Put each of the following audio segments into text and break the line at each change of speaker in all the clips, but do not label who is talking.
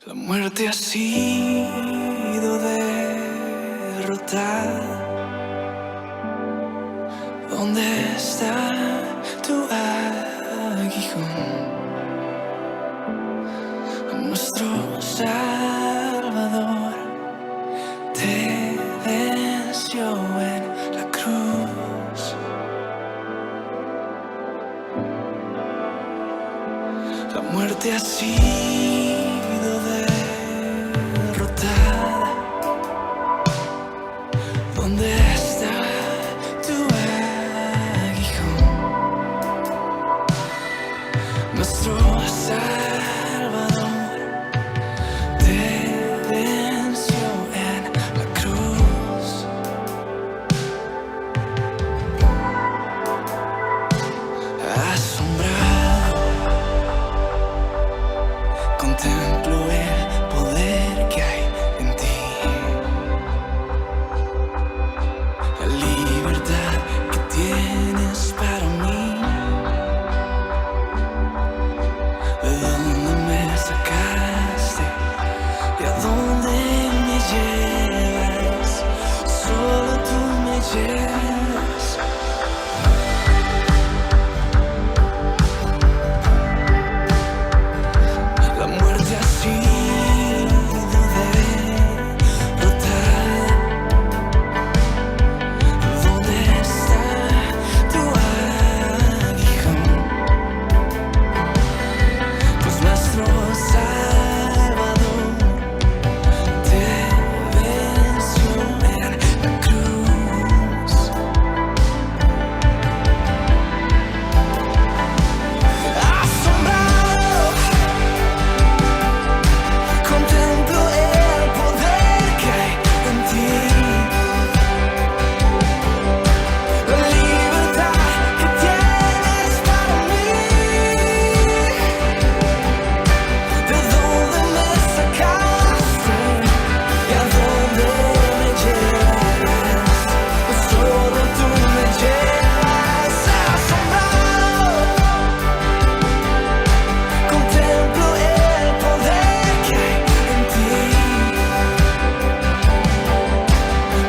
La muerte ha sido derrotada. ¿Dónde está tu aguijón? Nuestro Salvador te venció en la cruz. La muerte ha sido derrotada. ¿Dónde está tu aguijón? Nuestro Salvador te venció en la cruz. Asombrado contemplo el poder que hay en ti, la libertad que tienes para mí. ¿De dónde me sacaste y a dónde me llevas? Solo tú me llevas. La muerte ha sido derrotada. ¿Dónde está tu aguijón? Pues nuestro Salvador te venció en la cruz. Asombrado contemplo el poder que hay en ti, la libertad que tienes para mí. ¿De dónde me sacaste y a dónde me llevas? Solo tú me llevas. Asombrado contemplo el poder que hay en ti,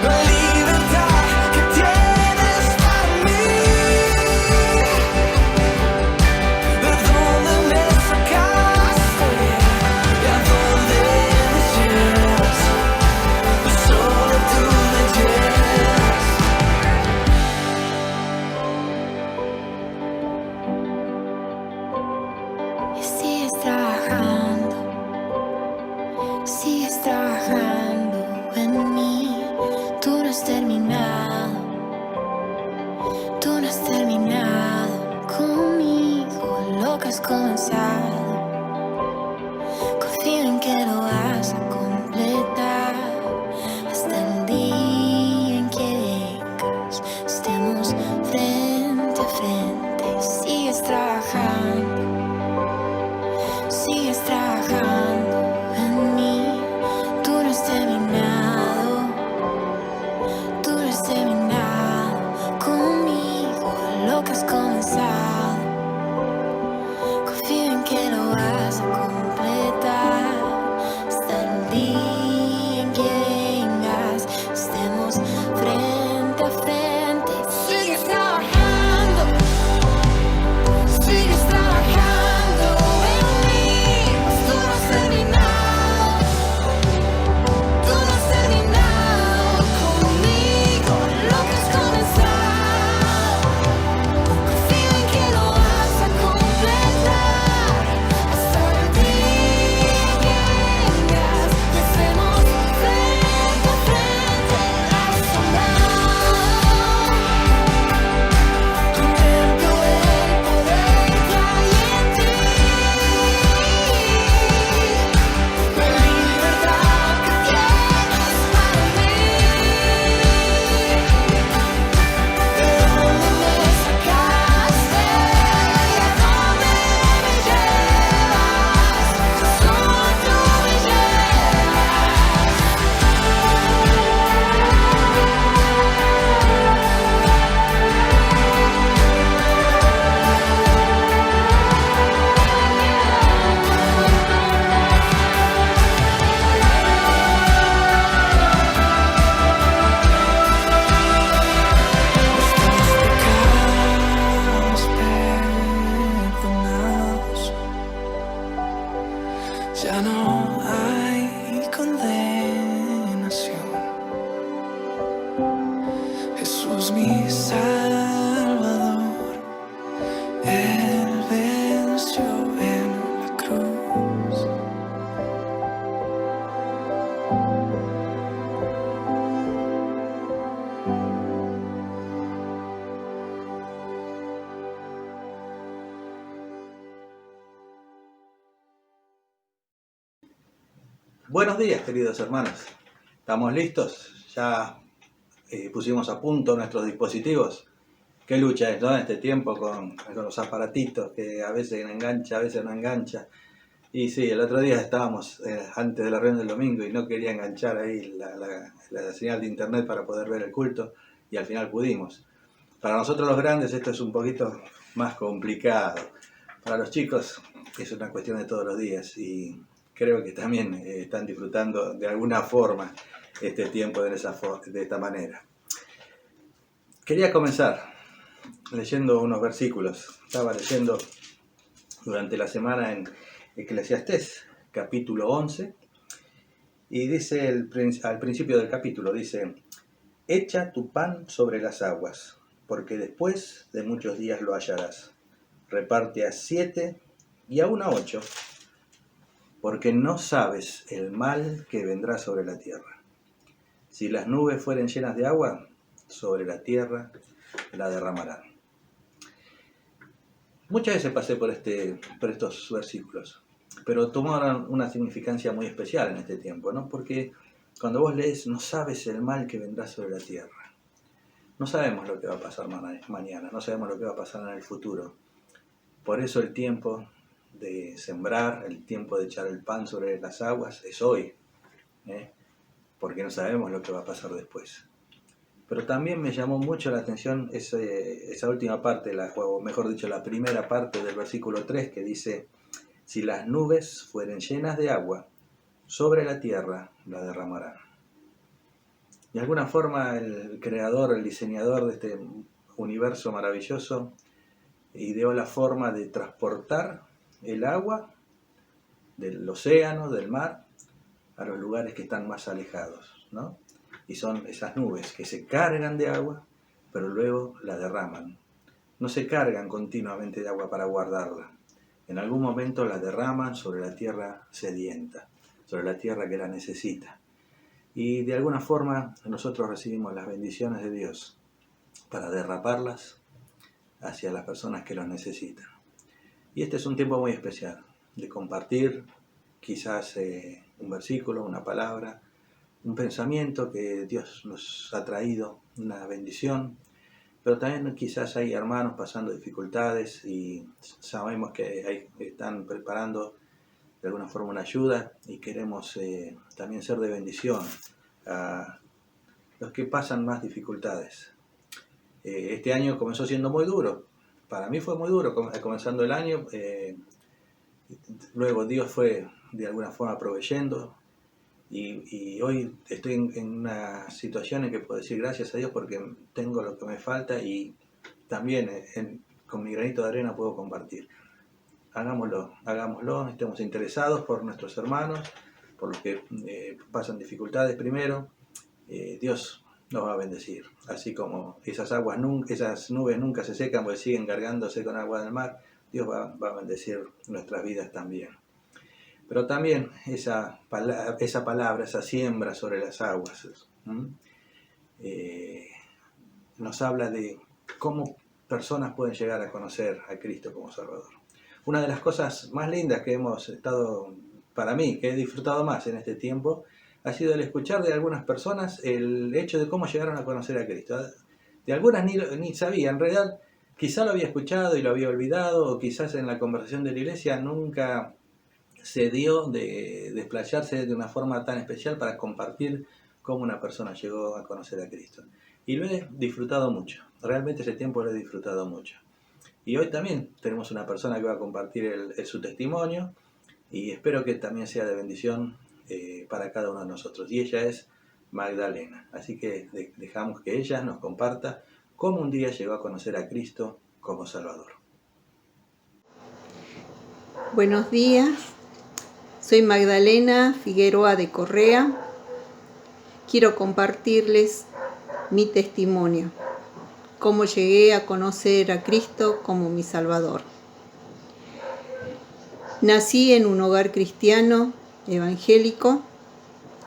la libertad que tienes para mí. ¿De dónde me sacaste y a dónde me llevas? Solo tú me llevas.
Y sigues trabajando en mí. Tú no has terminado, tú no has terminado conmigo lo que has comenzado. Confío en que lo vas a completar hasta el día en que vengas. Estemos frente a frente. Sigues trabajando en mí. Tú no has terminado, tú no has terminado conmigo lo que has comenzado. Confío en que lo
Ya no hay condenación. Jesús mi Salvador, Él venció en la cruz.
Buenos días, queridos hermanos. ¿Estamos listos? Ya pusimos a punto nuestros dispositivos. Qué lucha es, ¿no? En este tiempo con los aparatitos que a veces engancha, a veces no engancha. Y sí, el otro día estábamos antes de la reunión del domingo y no quería enganchar ahí la señal de internet para poder ver el culto y al final pudimos. Para nosotros los grandes esto es un poquito más complicado. Para los chicos es una cuestión de todos los días y creo que también están disfrutando de alguna forma este tiempo de esta manera. Quería comenzar leyendo unos versículos. Estaba leyendo durante la semana en Eclesiastés, capítulo 11, y dice al principio del capítulo, dice: echa tu pan sobre las aguas, porque después de muchos días lo hallarás. Reparte a 7 y aún a 8, porque no sabes el mal que vendrá sobre la tierra. Si las nubes fueren llenas de agua, sobre la tierra la derramarán. Muchas veces pasé por estos versículos, pero tomaron una significancia muy especial en este tiempo, ¿no? Porque cuando vos lees, no sabes el mal que vendrá sobre la tierra. No sabemos lo que va a pasar mañana, no sabemos lo que va a pasar en el futuro. Por eso el tiempo de sembrar, el tiempo de echar el pan sobre las aguas es hoy, porque no sabemos lo que va a pasar después. Pero también me llamó mucho la atención esa última parte, o mejor dicho, la primera parte del versículo 3 que dice: si las nubes fueren llenas de agua, sobre la tierra la derramarán. De alguna forma el creador, el diseñador de este universo maravilloso, ideó la forma de transportar el agua del océano, del mar, a los lugares que están más alejados, ¿no? Y son esas nubes que se cargan de agua, pero luego la derraman. No se cargan continuamente de agua para guardarla. En algún momento la derraman sobre la tierra sedienta, sobre la tierra que la necesita. Y de alguna forma nosotros recibimos las bendiciones de Dios para derraparlas hacia las personas que los necesitan. Y este es un tiempo muy especial de compartir quizás un versículo, una palabra, un pensamiento que Dios nos ha traído, una bendición, pero también quizás hay hermanos pasando dificultades y sabemos que están preparando de alguna forma una ayuda y queremos también ser de bendición a los que pasan más dificultades. Este año comenzó siendo muy duro, para mí fue muy duro comenzando el año, luego Dios fue de alguna forma proveyendo y hoy estoy en una situación en que puedo decir gracias a Dios porque tengo lo que me falta y también con mi granito de arena puedo compartir. Hagámoslo, estemos interesados por nuestros hermanos, por los que pasan dificultades primero. Dios nos va a bendecir, así como esas nubes nunca se secan porque siguen cargándose con agua del mar. Dios va a bendecir nuestras vidas también. Pero también esa palabra, esa siembra sobre las aguas, nos habla de cómo personas pueden llegar a conocer a Cristo como Salvador. Una de las cosas más lindas que hemos estado, para mí, que he disfrutado más en este tiempo, ha sido el escuchar de algunas personas el hecho de cómo llegaron a conocer a Cristo. De algunas ni sabía, en realidad quizá lo había escuchado y lo había olvidado, o quizás en la conversación de la iglesia nunca se dio de desplayarse de una forma tan especial para compartir cómo una persona llegó a conocer a Cristo. Y lo he disfrutado mucho, realmente ese tiempo lo he disfrutado mucho. Y hoy también tenemos una persona que va a compartir su testimonio y espero que también sea de bendición para cada uno de nosotros. Y ella es Magdalena. Así que dejamos que ella nos comparta cómo un día llegó a conocer a Cristo como Salvador.
Buenos días. Soy Magdalena Figueroa de Correa. Quiero compartirles mi testimonio, cómo llegué a conocer a Cristo como mi Salvador. Nací en un hogar cristiano, evangélico,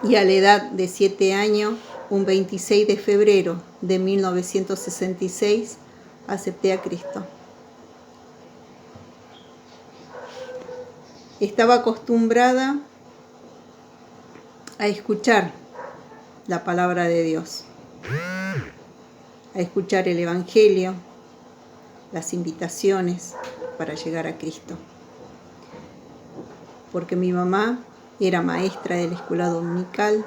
y a la edad de 7 años, un 26 de febrero de 1966, acepté a Cristo. Estaba acostumbrada a escuchar la palabra de Dios, a escuchar el Evangelio, las invitaciones para llegar a Cristo. Porque mi mamá era maestra de la escuela dominical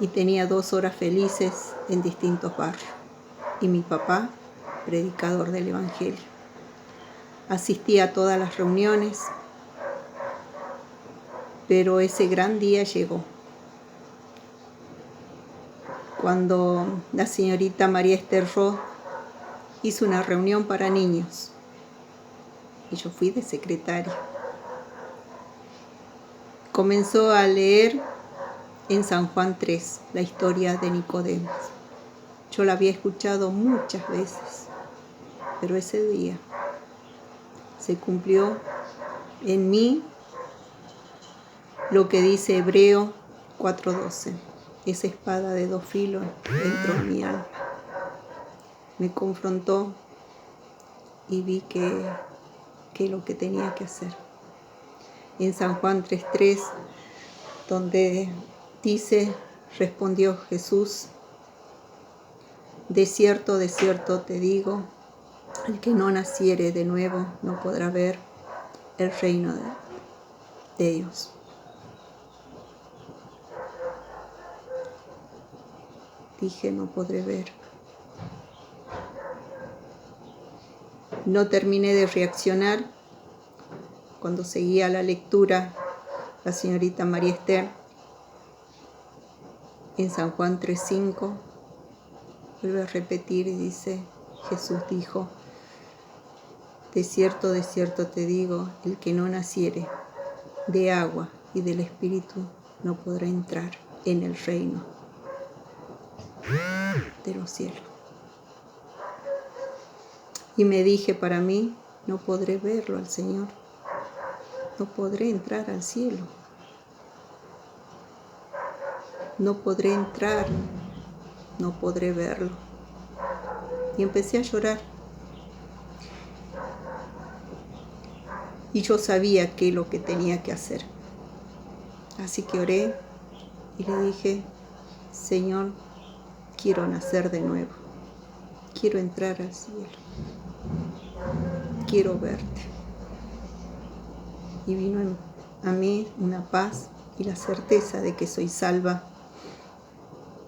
y tenía 2 horas felices en distintos barrios. Y mi papá, predicador del Evangelio. Asistía a todas las reuniones, pero ese gran día llegó. Cuando la señorita María Esther Roth hizo una reunión para niños y yo fui de secretaria. Comenzó a leer en San Juan 3 la historia de Nicodemo. Yo la había escuchado muchas veces, pero ese día se cumplió en mí lo que dice Hebreo 4:12. Esa espada de 2 filos entró en mi alma. Me confrontó y vi que lo que tenía que hacer. En San Juan 3:3, donde dice, respondió Jesús, de cierto te digo, el que no naciere de nuevo no podrá ver el reino de Dios. Dije, no podré ver. No terminé de reaccionar cuando seguía la lectura la señorita María Esther en San Juan 3:5. Vuelve a repetir y dice, Jesús dijo, de cierto te digo, el que no naciere de agua y del Espíritu no podrá entrar en el reino de los cielos. Y me dije para mí, no podré verlo al Señor, no podré entrar al cielo, no podré entrar, no podré verlo. Y empecé a llorar. Y yo sabía qué es lo que tenía que hacer. Así que oré y le dije, Señor, quiero nacer de nuevo. Quiero entrar al cielo. Quiero verte. Y vino a mí una paz y la certeza de que soy salva.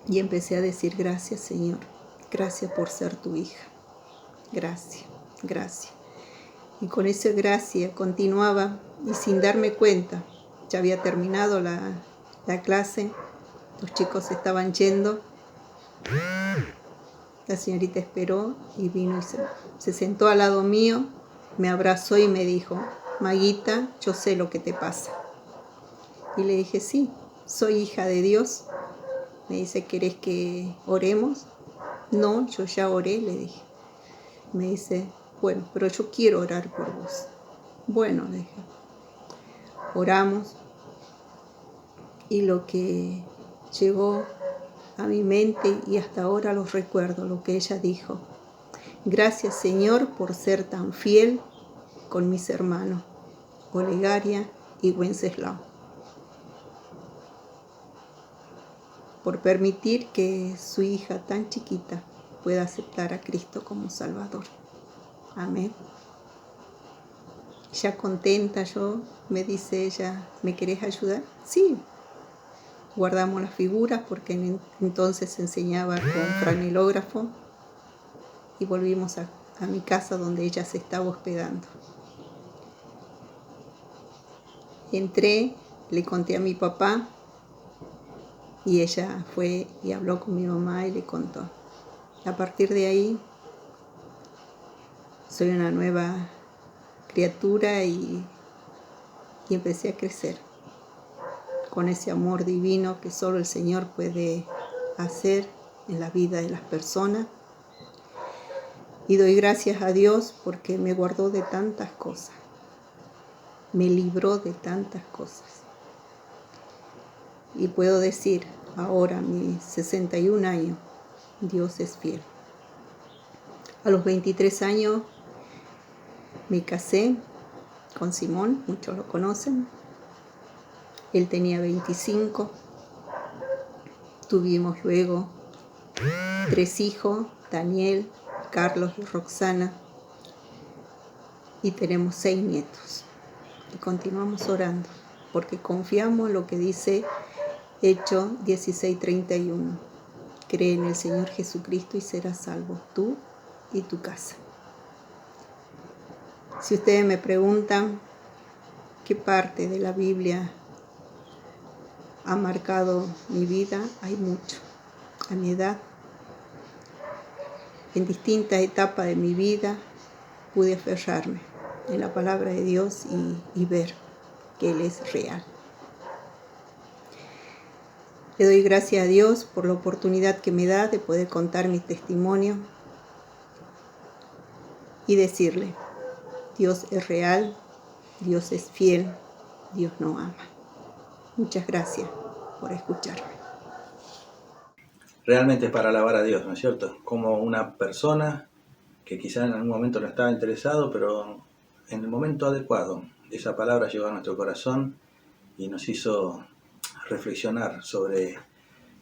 Y empecé a decir, gracias, Señor. Gracias por ser tu hija. Gracias, gracias. Y con esa gracia continuaba y sin darme cuenta, ya había terminado la clase, los chicos estaban yendo, la señorita esperó y vino y se sentó al lado mío, me abrazó y me dijo, Maguita, yo sé lo que te pasa. Y le dije, sí, soy hija de Dios. Me dice, ¿querés que oremos? No, yo ya oré, le dije. Me dice, bueno, pero yo quiero orar por vos. Bueno, le dije, oramos. Y lo que llegó a mi mente y hasta ahora lo recuerdo, lo que ella dijo. Gracias, Señor, por ser tan fiel con mis hermanos, Olegaria y Wenceslao. Por permitir que su hija tan chiquita pueda aceptar a Cristo como Salvador. Amén. Ya contenta yo, me dice ella, ¿me querés ayudar? Sí. Guardamos las figuras porque entonces enseñaba con franelógrafo y volvimos a mi casa donde ella se estaba hospedando. Entré, le conté a mi papá y ella fue y habló con mi mamá y le contó. A partir de ahí soy una nueva criatura y y empecé a crecer con ese amor divino que solo el Señor puede hacer en la vida de las personas. Y doy gracias a Dios porque me guardó de tantas cosas, me libró de tantas cosas. Y puedo decir, ahora, a mis 61 años, Dios es fiel. A los 23 años me casé con Simón, muchos lo conocen. Él tenía 25. Tuvimos luego 3 hijos, Daniel, Carlos y Roxana. Y tenemos 6 nietos. Y continuamos orando, porque confiamos en lo que dice Hechos 16:31. Cree en el Señor Jesucristo y serás salvo, tú y tu casa. Si ustedes me preguntan qué parte de la Biblia ha marcado mi vida, hay mucho. A mi edad, en distintas etapas de mi vida, pude aferrarme en la palabra de Dios y ver que Él es real. Le doy gracias a Dios por la oportunidad que me da de poder contar mi testimonio y decirle, Dios es real, Dios es fiel, Dios nos ama. Muchas gracias por escucharme.
Realmente es para alabar a Dios, ¿no es cierto? Como una persona que quizá en algún momento no estaba interesado, pero en el momento adecuado esa palabra llegó a nuestro corazón y nos hizo reflexionar sobre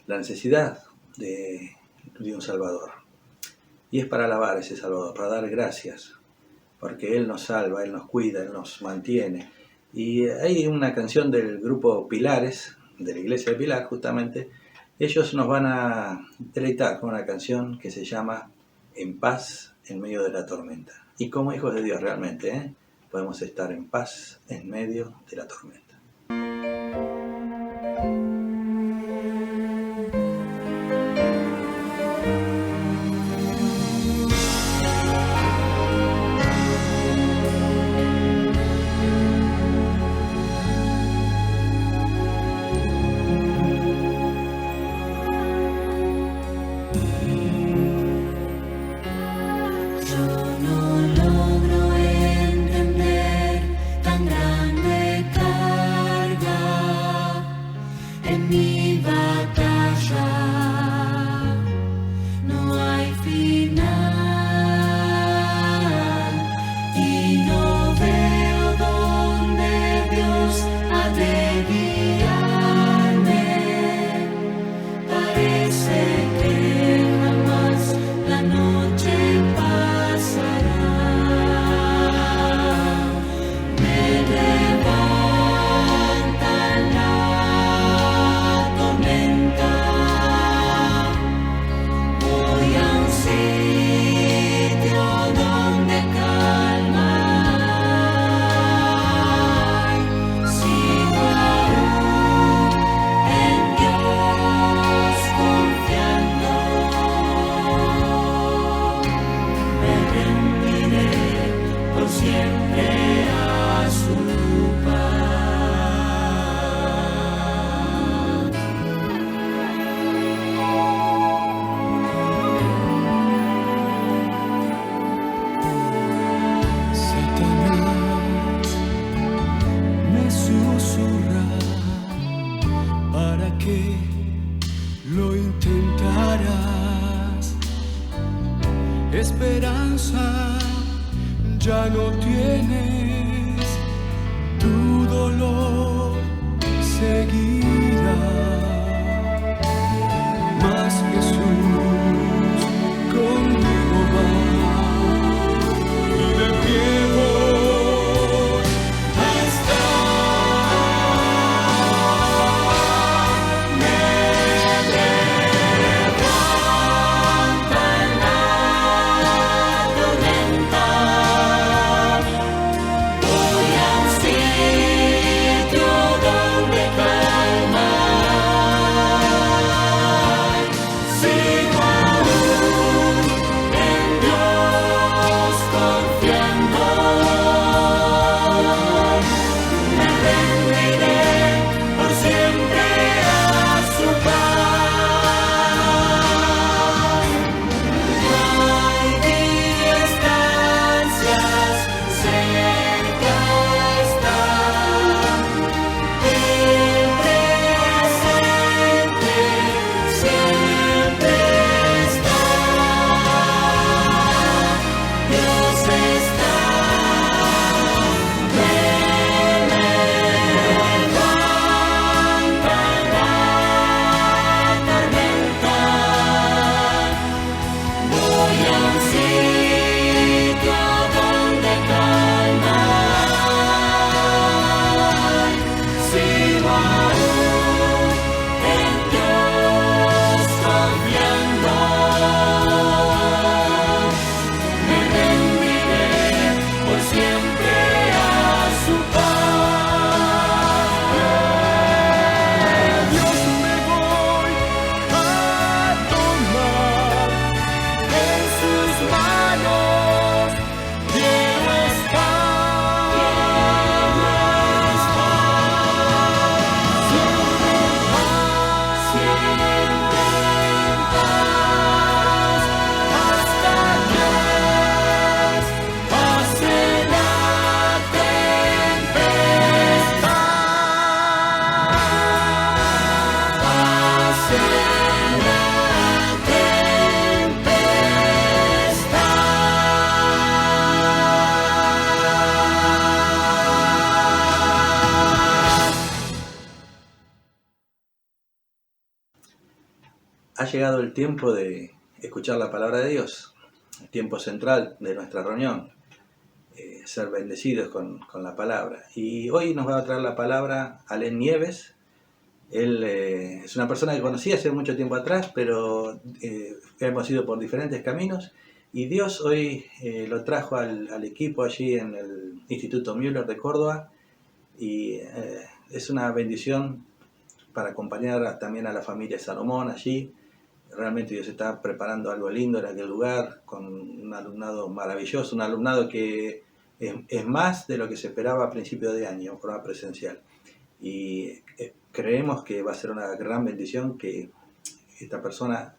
la necesidad de un Salvador. Y es para alabar a ese Salvador, para dar gracias, porque Él nos salva, Él nos cuida, Él nos mantiene. Y hay una canción del grupo Pilares, de la iglesia de Pilar justamente. Ellos nos van a deleitar con una canción que se llama En paz en medio de la tormenta. Y como hijos de Dios realmente, podemos estar en paz en medio de la tormenta.
Esperanza ya no tienes, tu dolor seguirá, mas Jesús contigo va y de pie voy a estar. Me levanta en la tormenta,
Ha llegado el tiempo de escuchar la palabra de Dios, el tiempo central de nuestra reunión, ser bendecidos con la palabra. Y hoy nos va a traer la palabra Alén Nieves. Él es una persona que conocí hace mucho tiempo atrás, pero hemos ido por diferentes caminos. Y Dios hoy lo trajo al equipo allí en el Instituto Müller de Córdoba. Y es una bendición para acompañar también a la familia Salomón allí. Realmente Dios está preparando algo lindo en aquel lugar, con un alumnado maravilloso, un alumnado que es más de lo que se esperaba a principio de año, en forma presencial. Y creemos que va a ser una gran bendición que esta persona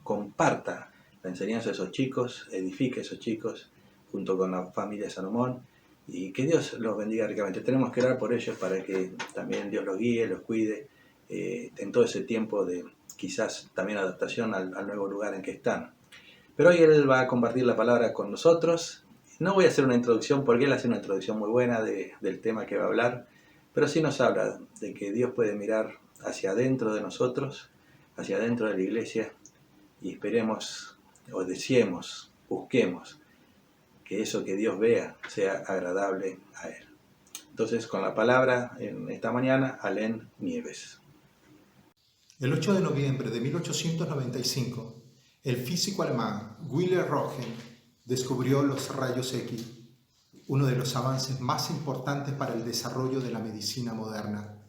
comparta la enseñanza de esos chicos, edifique a esos chicos junto con la familia Salomón, y que Dios los bendiga ricamente. Tenemos que orar por ellos para que también Dios los guíe, los cuide en todo ese tiempo de quizás también adaptación al nuevo lugar en que están. Pero hoy Él va a compartir la palabra con nosotros. No voy a hacer una introducción porque Él hace una introducción muy buena del tema que va a hablar, pero sí nos habla de que Dios puede mirar hacia adentro de nosotros, hacia adentro de la iglesia, y esperemos, o deseemos, busquemos que eso que Dios vea sea agradable a Él. Entonces, con la palabra en esta mañana, Alén Nieves.
El 8 de noviembre de 1895, el físico alemán Wille Röntgen descubrió los rayos X, uno de los avances más importantes para el desarrollo de la medicina moderna.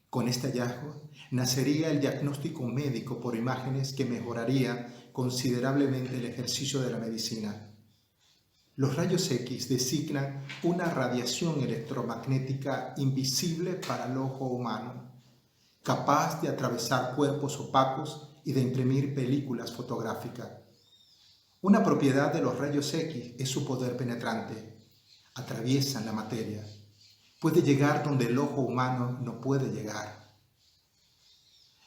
Con este hallazgo nacería el diagnóstico médico por imágenes que mejoraría considerablemente el ejercicio de la medicina. Los rayos X designan una radiación electromagnética invisible para el ojo humano, capaz de atravesar cuerpos opacos y de imprimir películas fotográficas. Una propiedad de los rayos X es su poder penetrante. Atraviesan la materia. Puede llegar donde el ojo humano no puede llegar.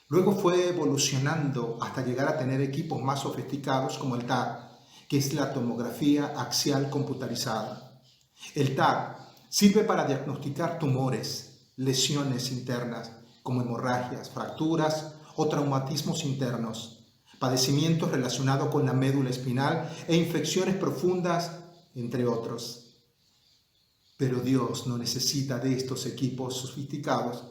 Luego fue evolucionando hasta llegar a tener equipos más sofisticados como el TAC, que es la tomografía axial computarizada. El TAC sirve para diagnosticar tumores, lesiones internas, como hemorragias, fracturas o traumatismos internos, padecimientos relacionados con la médula espinal e infecciones profundas, entre otros. Pero Dios no necesita de estos equipos sofisticados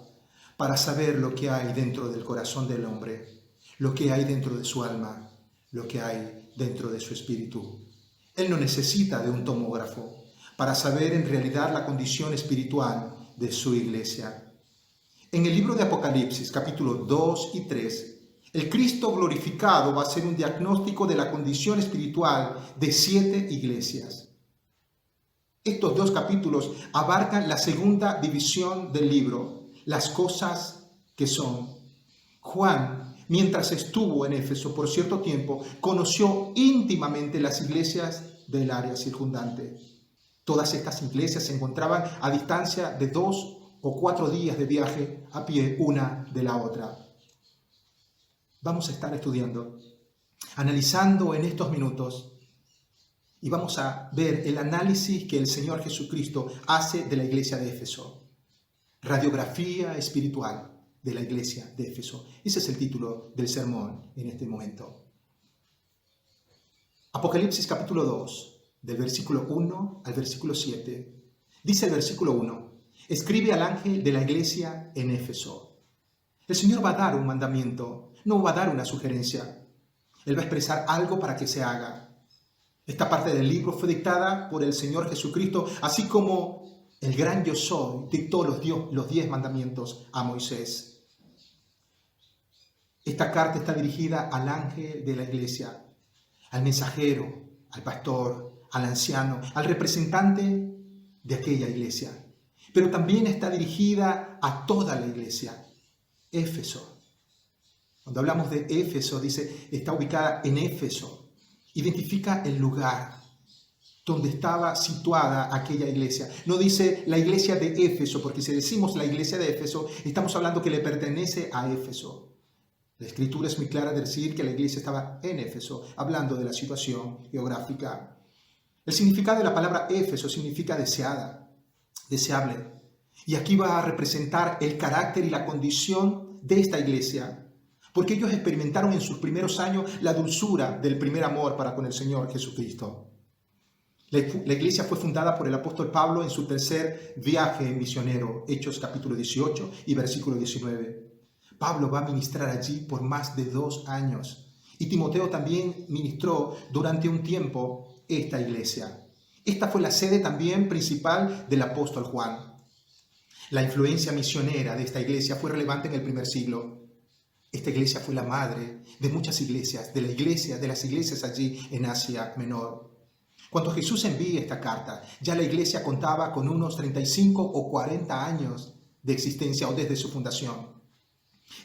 para saber lo que hay dentro del corazón del hombre, lo que hay dentro de su alma, lo que hay dentro de su espíritu. Él no necesita de un tomógrafo para saber en realidad la condición espiritual de su iglesia. En el libro de Apocalipsis, capítulos 2 y 3, el Cristo glorificado va a hacer un diagnóstico de la condición espiritual de 7 iglesias. Estos 2 capítulos abarcan la segunda división del libro, las cosas que son. Juan, mientras estuvo en Éfeso por cierto tiempo, conoció íntimamente las iglesias del área circundante. Todas estas iglesias se encontraban a distancia de 2 o 4 días de viaje a pie una de la otra. Vamos a estar estudiando, analizando en estos minutos, y vamos a ver el análisis que el Señor Jesucristo hace de la iglesia de Éfeso. Radiografía espiritual de la iglesia de Éfeso. Ese es el título del sermón en este momento. Apocalipsis capítulo 2, del versículo 1 al versículo 7. Dice el versículo 1, escribe al ángel de la iglesia en Éfeso. El Señor va a dar un mandamiento, no va a dar una sugerencia. Él va a expresar algo para que se haga. Esta parte del libro fue dictada por el Señor Jesucristo, así como el gran yo soy dictó los 10 mandamientos a Moisés. Esta carta está dirigida al ángel de la iglesia, al mensajero, al pastor, al anciano, al representante de aquella iglesia. Pero también está dirigida a toda la iglesia. Éfeso. Cuando hablamos de Éfeso, dice, está ubicada en Éfeso. Identifica el lugar donde estaba situada aquella iglesia. No dice la iglesia de Éfeso, porque si decimos la iglesia de Éfeso, estamos hablando que le pertenece a Éfeso. La Escritura es muy clara de decir que la iglesia estaba en Éfeso, hablando de la situación geográfica. El significado de la palabra Éfeso significa deseada, deseable. Y aquí va a representar el carácter y la condición de esta iglesia. porque ellos experimentaron en sus primeros años la dulzura del primer amor para con el Señor Jesucristo. La iglesia fue fundada por el apóstol Pablo en su tercer viaje misionero, Hechos capítulo 18 y versículo 19. Pablo va a ministrar allí por más de 2 años. Y Timoteo también ministró durante un tiempo esta iglesia. Esta fue la sede también principal del apóstol Juan. La influencia misionera de esta iglesia fue relevante en el primer siglo. Esta iglesia fue la madre de muchas iglesias, de las iglesias allí en Asia Menor. Cuando Jesús envía esta carta, ya la iglesia contaba con unos 35 o 40 años de existencia o desde su fundación.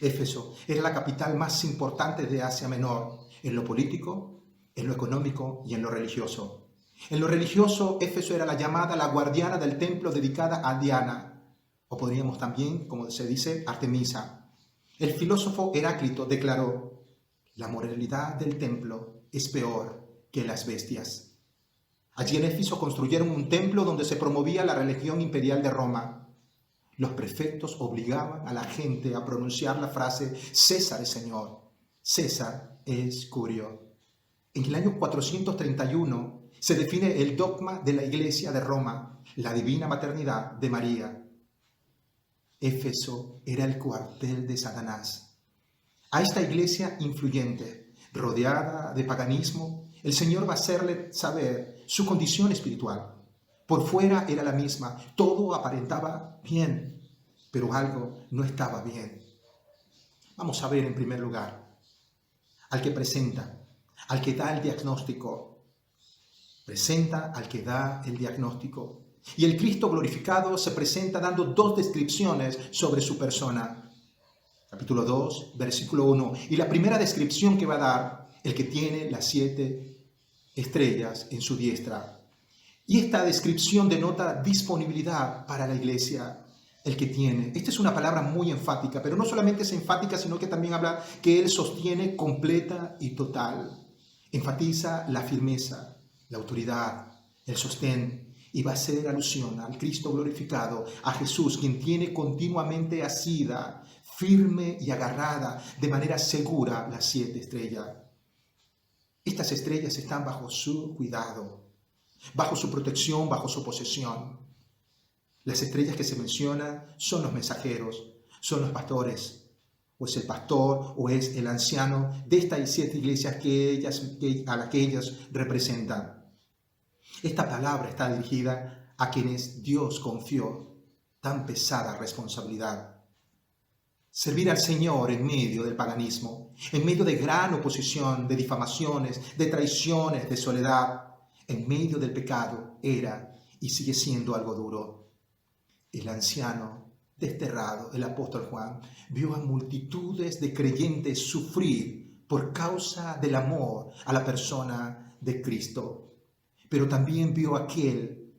Éfeso era la capital más importante de Asia Menor, en lo político, en lo económico y en lo religioso. En lo religioso, Éfeso era la llamada la guardiana del templo dedicada a Diana, o podríamos también, como se dice, Artemisa. El filósofo Heráclito declaró: la moralidad del templo es peor que las bestias. Allí en Éfeso construyeron un templo donde se promovía la religión imperial de Roma. Los prefectos obligaban a la gente a pronunciar la frase César es Señor, César es Curio. En el año 431 se define el dogma de la Iglesia de Roma, la divina maternidad de María. Éfeso era el cuartel de Satanás. A esta iglesia influyente, rodeada de paganismo, el Señor va a hacerle saber su condición espiritual. Por fuera era la misma, todo aparentaba bien, pero algo no estaba bien. Vamos a ver en primer lugar al que presenta, al que da el diagnóstico. Presenta al que da el diagnóstico. Y el Cristo glorificado se presenta dando 2 descripciones sobre su persona. Capítulo 2, versículo 1. Y la primera descripción que va a dar, el que tiene las 7 estrellas en su diestra. Y esta descripción denota disponibilidad para la iglesia, el que tiene. Esta es una palabra muy enfática, pero no solamente es enfática, sino que también habla que Él sostiene completa y total. Enfatiza la firmeza, la autoridad, el sostén, y va a hacer alusión al Cristo glorificado, a Jesús, quien tiene continuamente asida, firme y agarrada de manera segura las 7 estrellas. Estas estrellas están bajo su cuidado, bajo su protección, bajo su posesión. Las estrellas que se mencionan son los mensajeros, son los pastores, o es el pastor o es el anciano de estas 7 iglesias a las que ellas representan. Esta palabra está dirigida a quienes Dios confió tan pesada responsabilidad. Servir al Señor en medio del paganismo, en medio de gran oposición, de difamaciones, de traiciones, de soledad, en medio del pecado, era y sigue siendo algo duro. El anciano desterrado, el apóstol Juan, vio a multitudes de creyentes sufrir por causa del amor a la persona de Cristo. Pero también vio a aquel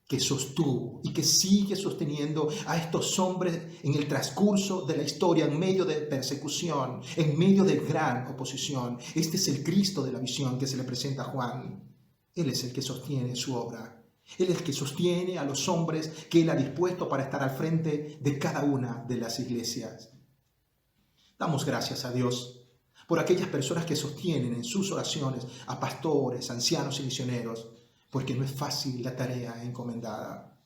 que sostuvo y que sigue sosteniendo a estos hombres en el transcurso de la historia, en medio de persecución, en medio de gran oposición. Este es el Cristo de la visión que se le presenta a Juan. Él es el que sostiene su obra. Él es el que sostiene a los hombres que Él ha dispuesto para estar al frente de cada una de las iglesias. Damos gracias a Dios por aquellas personas que sostienen en sus oraciones a pastores, ancianos y misioneros, porque no es fácil la tarea encomendada.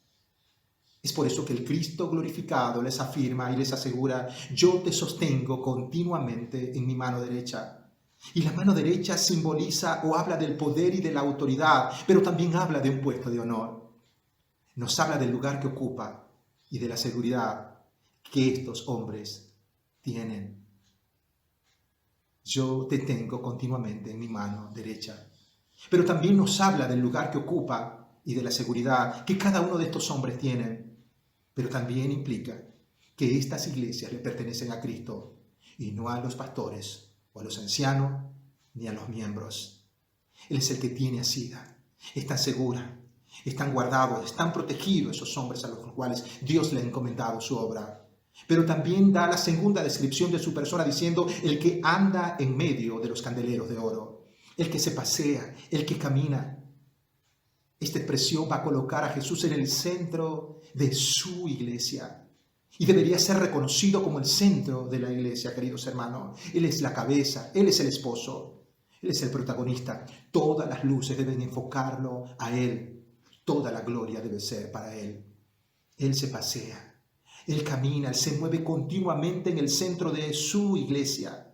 Es por eso que el Cristo glorificado les afirma y les asegura: yo te sostengo continuamente en mi mano derecha. Y la mano derecha simboliza o habla del poder y de la autoridad, pero también habla de un puesto de honor. Nos habla del lugar que ocupa y de la seguridad que estos hombres tienen. Yo te tengo continuamente en mi mano derecha. Pero también nos habla del lugar que ocupa y de la seguridad que cada uno de estos hombres tienen. Pero también implica que estas iglesias le pertenecen a Cristo y no a los pastores o a los ancianos ni a los miembros. Él es el que tiene asida. Están seguros, están guardados, están protegidos esos hombres a los cuales Dios le ha encomendado su obra. Pero también da la segunda descripción de su persona diciendo: el que anda en medio de los candeleros de oro. El que se pasea, el que camina. Esta expresión va a colocar a Jesús en el centro de su iglesia. y debería ser reconocido como el centro de la iglesia, queridos hermanos. Él es la cabeza, Él es el esposo, Él es el protagonista. Todas las luces deben enfocarlo a Él. Toda la gloria debe ser para Él. Él se pasea, Él camina, Él se mueve continuamente en el centro de su iglesia.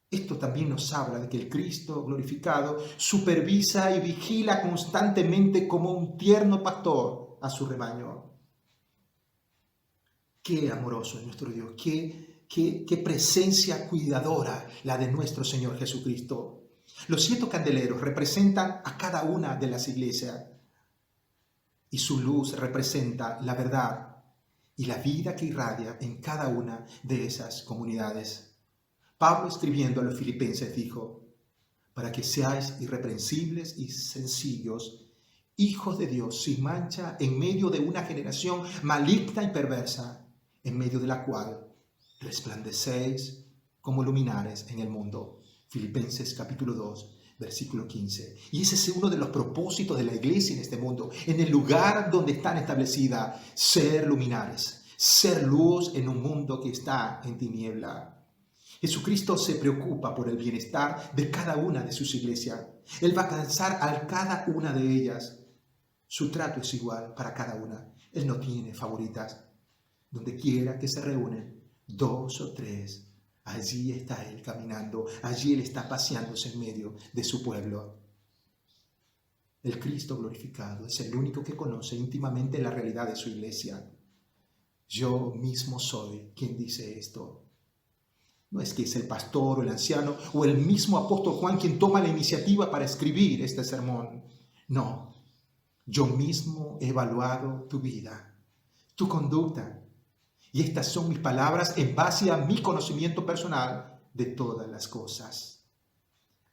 Esto también nos habla de que el Cristo glorificado supervisa y vigila constantemente como un tierno pastor a su rebaño. Qué amoroso es nuestro Dios, qué presencia cuidadora la de nuestro Señor Jesucristo. Los 7 candeleros representan a cada una de las iglesias y su luz representa la verdad y la vida que irradia en cada una de esas comunidades. Pablo, escribiendo a los filipenses, dijo: para que seáis irreprensibles y sencillos, hijos de Dios, sin mancha, en medio de una generación maligna y perversa, en medio de la cual resplandecéis como luminares en el mundo. Filipenses capítulo 2, versículo 15. Y ese es uno de los propósitos de la iglesia en este mundo, en el lugar donde están establecidas, ser luminares, ser luz en un mundo que está en tiniebla. Jesucristo se preocupa por el bienestar de cada una de sus iglesias. Él va a alcanzar a cada una de ellas. Su trato es igual para cada una. Él no tiene favoritas. Donde quiera que se reúnen 2 o 3, allí está Él caminando, allí Él está paseándose en medio de su pueblo. El Cristo glorificado es el único que conoce íntimamente la realidad de su iglesia. Yo mismo soy quien dice esto. No es que es el pastor o el anciano o el mismo apóstol Juan quien toma la iniciativa para escribir este sermón. No, yo mismo he evaluado tu vida, tu conducta. Y estas son mis palabras en base a mi conocimiento personal de todas las cosas.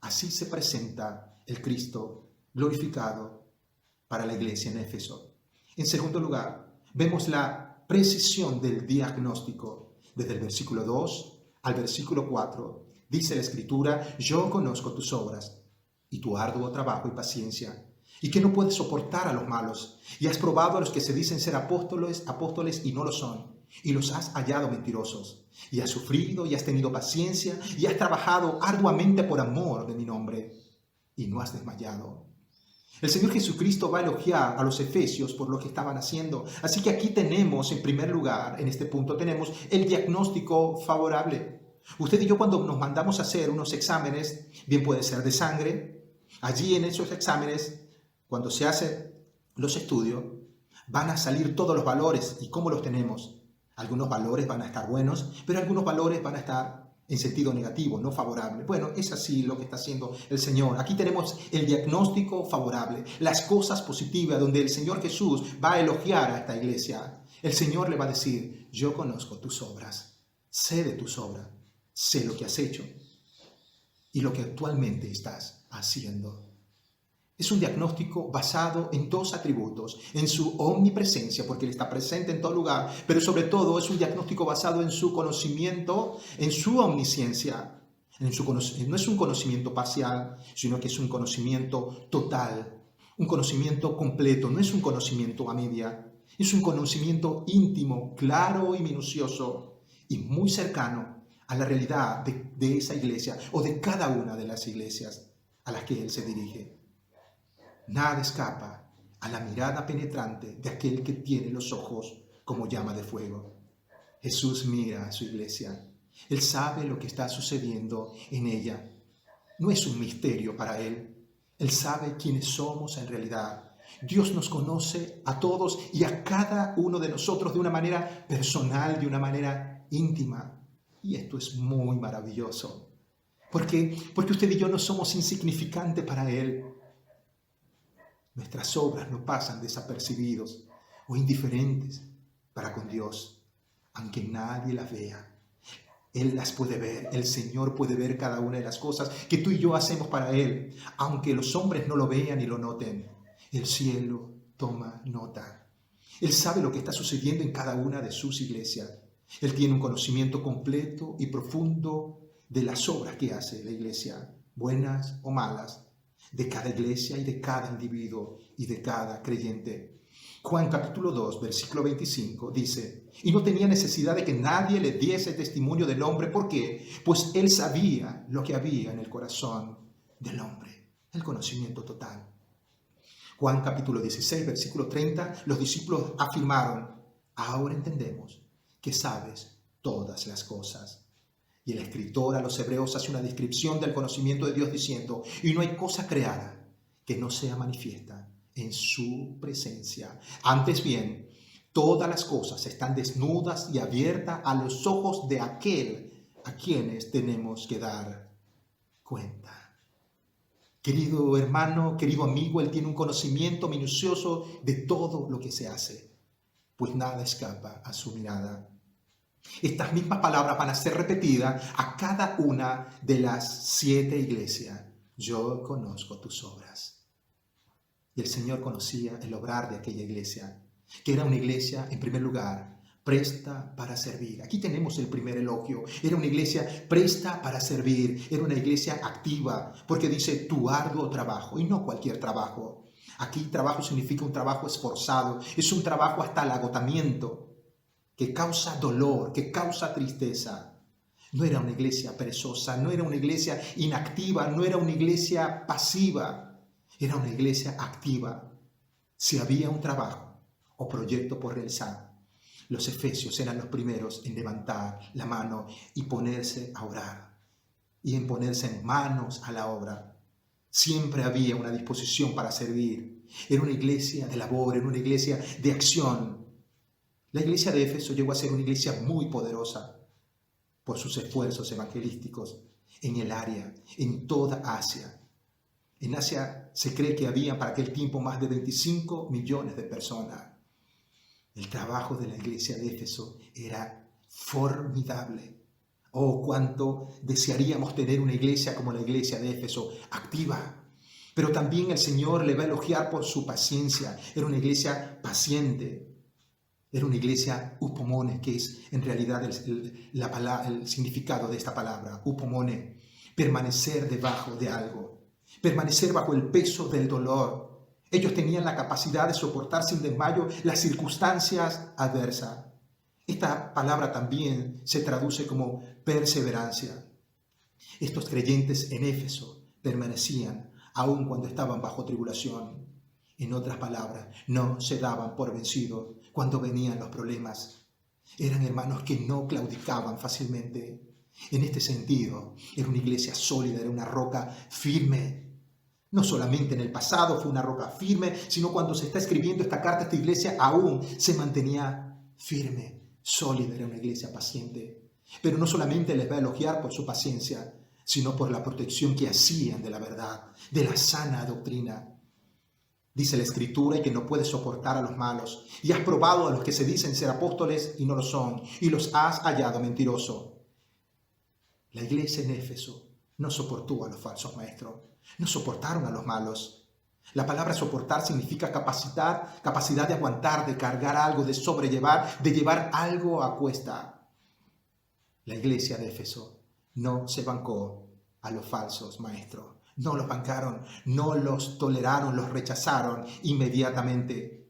Así se presenta el Cristo glorificado para la iglesia en Éfeso. En segundo lugar, vemos la precisión del diagnóstico. Desde el versículo 2 al versículo 4, dice la Escritura: yo conozco tus obras y tu arduo trabajo y paciencia, y que no puedes soportar a los malos, y has probado a los que se dicen ser apóstoles y no lo son, y los has hallado mentirosos, y has sufrido y has tenido paciencia, y has trabajado arduamente por amor de mi nombre, y no has desmayado. El Señor Jesucristo va a elogiar a los efesios por lo que estaban haciendo. Así que aquí tenemos, en primer lugar, en este punto, tenemos el diagnóstico favorable. Usted y yo, cuando nos mandamos a hacer unos exámenes, bien puede ser de sangre, allí en esos exámenes, cuando se hacen los estudios, van a salir todos los valores. ¿Y cómo los tenemos? Algunos valores van a estar buenos, pero algunos valores van a estar en sentido negativo, no favorable. Bueno, es así lo que está haciendo el Señor. Aquí tenemos el diagnóstico favorable, las cosas positivas, donde el Señor Jesús va a elogiar a esta iglesia. El Señor le va a decir: yo conozco tus obras, sé de tus obras, sé lo que has hecho y lo que actualmente estás haciendo. Es un diagnóstico basado en 2 atributos, en su omnipresencia, porque Él está presente en todo lugar, pero sobre todo es un diagnóstico basado en su conocimiento, en su omnisciencia. No es un conocimiento parcial, sino que es un conocimiento total, un conocimiento completo, no es un conocimiento a media, es un conocimiento íntimo, claro y minucioso, y muy cercano a la realidad de esa iglesia o de cada una de las iglesias a las que Él se dirige. Nada escapa a la mirada penetrante de aquel que tiene los ojos como llama de fuego. Jesús mira a su iglesia. Él sabe lo que está sucediendo en ella. No es un misterio para Él. Él sabe quiénes somos en realidad. Dios nos conoce a todos y a cada uno de nosotros de una manera personal, de una manera íntima. Y esto es muy maravilloso. Porque usted y yo no somos insignificantes para Él. Nuestras obras no pasan desapercibidos o indiferentes para con Dios, aunque nadie las vea. Él las puede ver, el Señor puede ver cada una de las cosas que tú y yo hacemos para Él, aunque los hombres no lo vean y lo noten. El cielo toma nota. Él sabe lo que está sucediendo en cada una de sus iglesias. Él tiene un conocimiento completo y profundo de las obras que hace la iglesia, buenas o malas, de cada iglesia y de cada individuo y de cada creyente. Juan capítulo 2, versículo 25 dice, y no tenía necesidad de que nadie le diese testimonio del hombre. ¿Por qué? Pues él sabía lo que había en el corazón del hombre, el conocimiento total. Juan capítulo 16, versículo 30, los discípulos afirmaron, ahora entendemos que sabes todas las cosas. Y el escritor a los hebreos hace una descripción del conocimiento de Dios diciendo, y no hay cosa creada que no sea manifiesta en su presencia. Antes bien, todas las cosas están desnudas y abiertas a los ojos de aquel a quienes tenemos que dar cuenta. Querido hermano, querido amigo, él tiene un conocimiento minucioso de todo lo que se hace, pues nada escapa a su mirada. Estas mismas palabras van a ser repetidas a cada una de las 7 iglesias. Yo conozco tus obras. Y el Señor conocía el obrar de aquella iglesia, que era una iglesia, en primer lugar, presta para servir. Aquí tenemos el primer elogio. Era una iglesia presta para servir. Era una iglesia activa, porque dice tu arduo trabajo, y no cualquier trabajo. Aquí trabajo significa un trabajo esforzado. Es un trabajo hasta el agotamiento, que causa dolor, que causa tristeza. No era una iglesia perezosa, no era una iglesia inactiva, no era una iglesia pasiva. Era una iglesia activa. Si había un trabajo o proyecto por realizar, los efesios eran los primeros en levantar la mano y ponerse a orar y en ponerse en manos a la obra. Siempre había una disposición para servir. Era una iglesia de labor, era una iglesia de acción. La iglesia de Éfeso llegó a ser una iglesia muy poderosa por sus esfuerzos evangelísticos en el área, en toda Asia. En Asia se cree que había para aquel tiempo más de 25 millones de personas. El trabajo de la iglesia de Éfeso era formidable. Oh, cuánto desearíamos tener una iglesia como la iglesia de Éfeso, activa. Pero también el Señor le va a elogiar por su paciencia. Era una iglesia paciente. Era una iglesia upomone, que es en realidad el significado de esta palabra, upomone, permanecer debajo de algo. Permanecer bajo el peso del dolor. Ellos tenían la capacidad de soportar sin desmayo las circunstancias adversas. Esta palabra también se traduce como perseverancia. Estos creyentes en Éfeso permanecían aun cuando estaban bajo tribulación. En otras palabras, no se daban por vencidos cuando venían los problemas. Eran hermanos que no claudicaban fácilmente. En este sentido, era una iglesia sólida, era una roca firme. No solamente en el pasado fue una roca firme, sino cuando se está escribiendo esta carta, esta iglesia aún se mantenía firme, sólida, era una iglesia paciente. Pero no solamente les va a elogiar por su paciencia, sino por la protección que hacían de la verdad, de la sana doctrina. Dice la Escritura, y que no puedes soportar a los malos, y has probado a los que se dicen ser apóstoles y no lo son, y los has hallado mentirosos. La iglesia en Éfeso no soportó a los falsos maestros, no soportaron a los malos. La palabra soportar significa capacidad de aguantar, de cargar algo, de sobrellevar, de llevar algo a cuesta. La iglesia de Éfeso no se bancó a los falsos maestros, no los bancaron, no los toleraron, los rechazaron inmediatamente.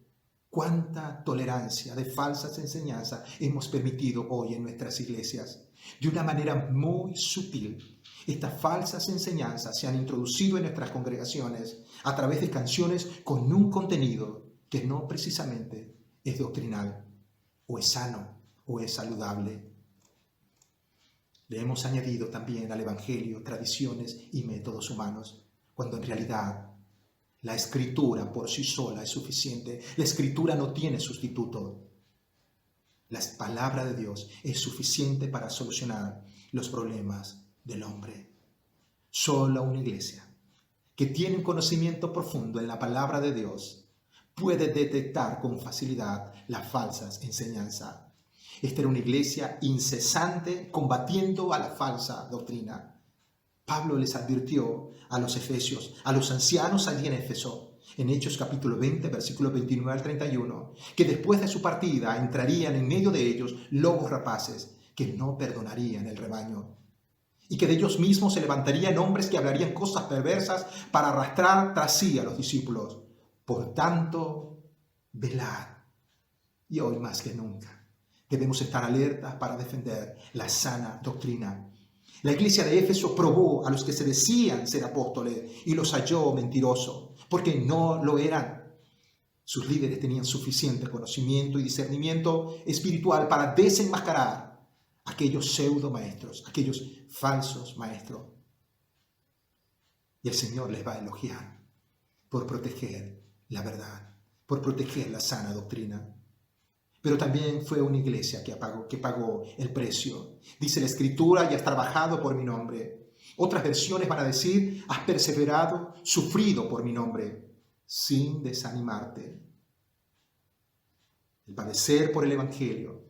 ¿Cuánta tolerancia de falsas enseñanzas hemos permitido hoy en nuestras iglesias? De una manera muy sutil, estas falsas enseñanzas se han introducido en nuestras congregaciones a través de canciones con un contenido que no precisamente es doctrinal, o es sano, o es saludable. Le hemos añadido también al Evangelio tradiciones y métodos humanos, cuando en realidad la Escritura por sí sola es suficiente. La Escritura no tiene sustituto. La palabra de Dios es suficiente para solucionar los problemas del hombre. Solo una iglesia que tiene un conocimiento profundo en la palabra de Dios puede detectar con facilidad las falsas enseñanzas. Esta era una iglesia incesante combatiendo a la falsa doctrina. Pablo les advirtió a los efesios, a los ancianos allí en Éfeso, en Hechos capítulo 20, versículos 29 al 31, que después de su partida entrarían en medio de ellos lobos rapaces que no perdonarían el rebaño, y que de ellos mismos se levantarían hombres que hablarían cosas perversas para arrastrar tras sí a los discípulos. Por tanto, velad. Y hoy más que nunca debemos estar alertas para defender la sana doctrina. La iglesia de Éfeso probó a los que se decían ser apóstoles y los halló mentirosos, porque no lo eran. Sus líderes tenían suficiente conocimiento y discernimiento espiritual para desenmascarar aquellos pseudo maestros, aquellos falsos maestros. Y el Señor les va a elogiar por proteger la verdad, por proteger la sana doctrina. Pero también fue una iglesia que pagó el precio. Dice la Escritura, y has trabajado por mi nombre. Otras versiones van a decir, has perseverado, sufrido por mi nombre, sin desanimarte. El padecer por el Evangelio,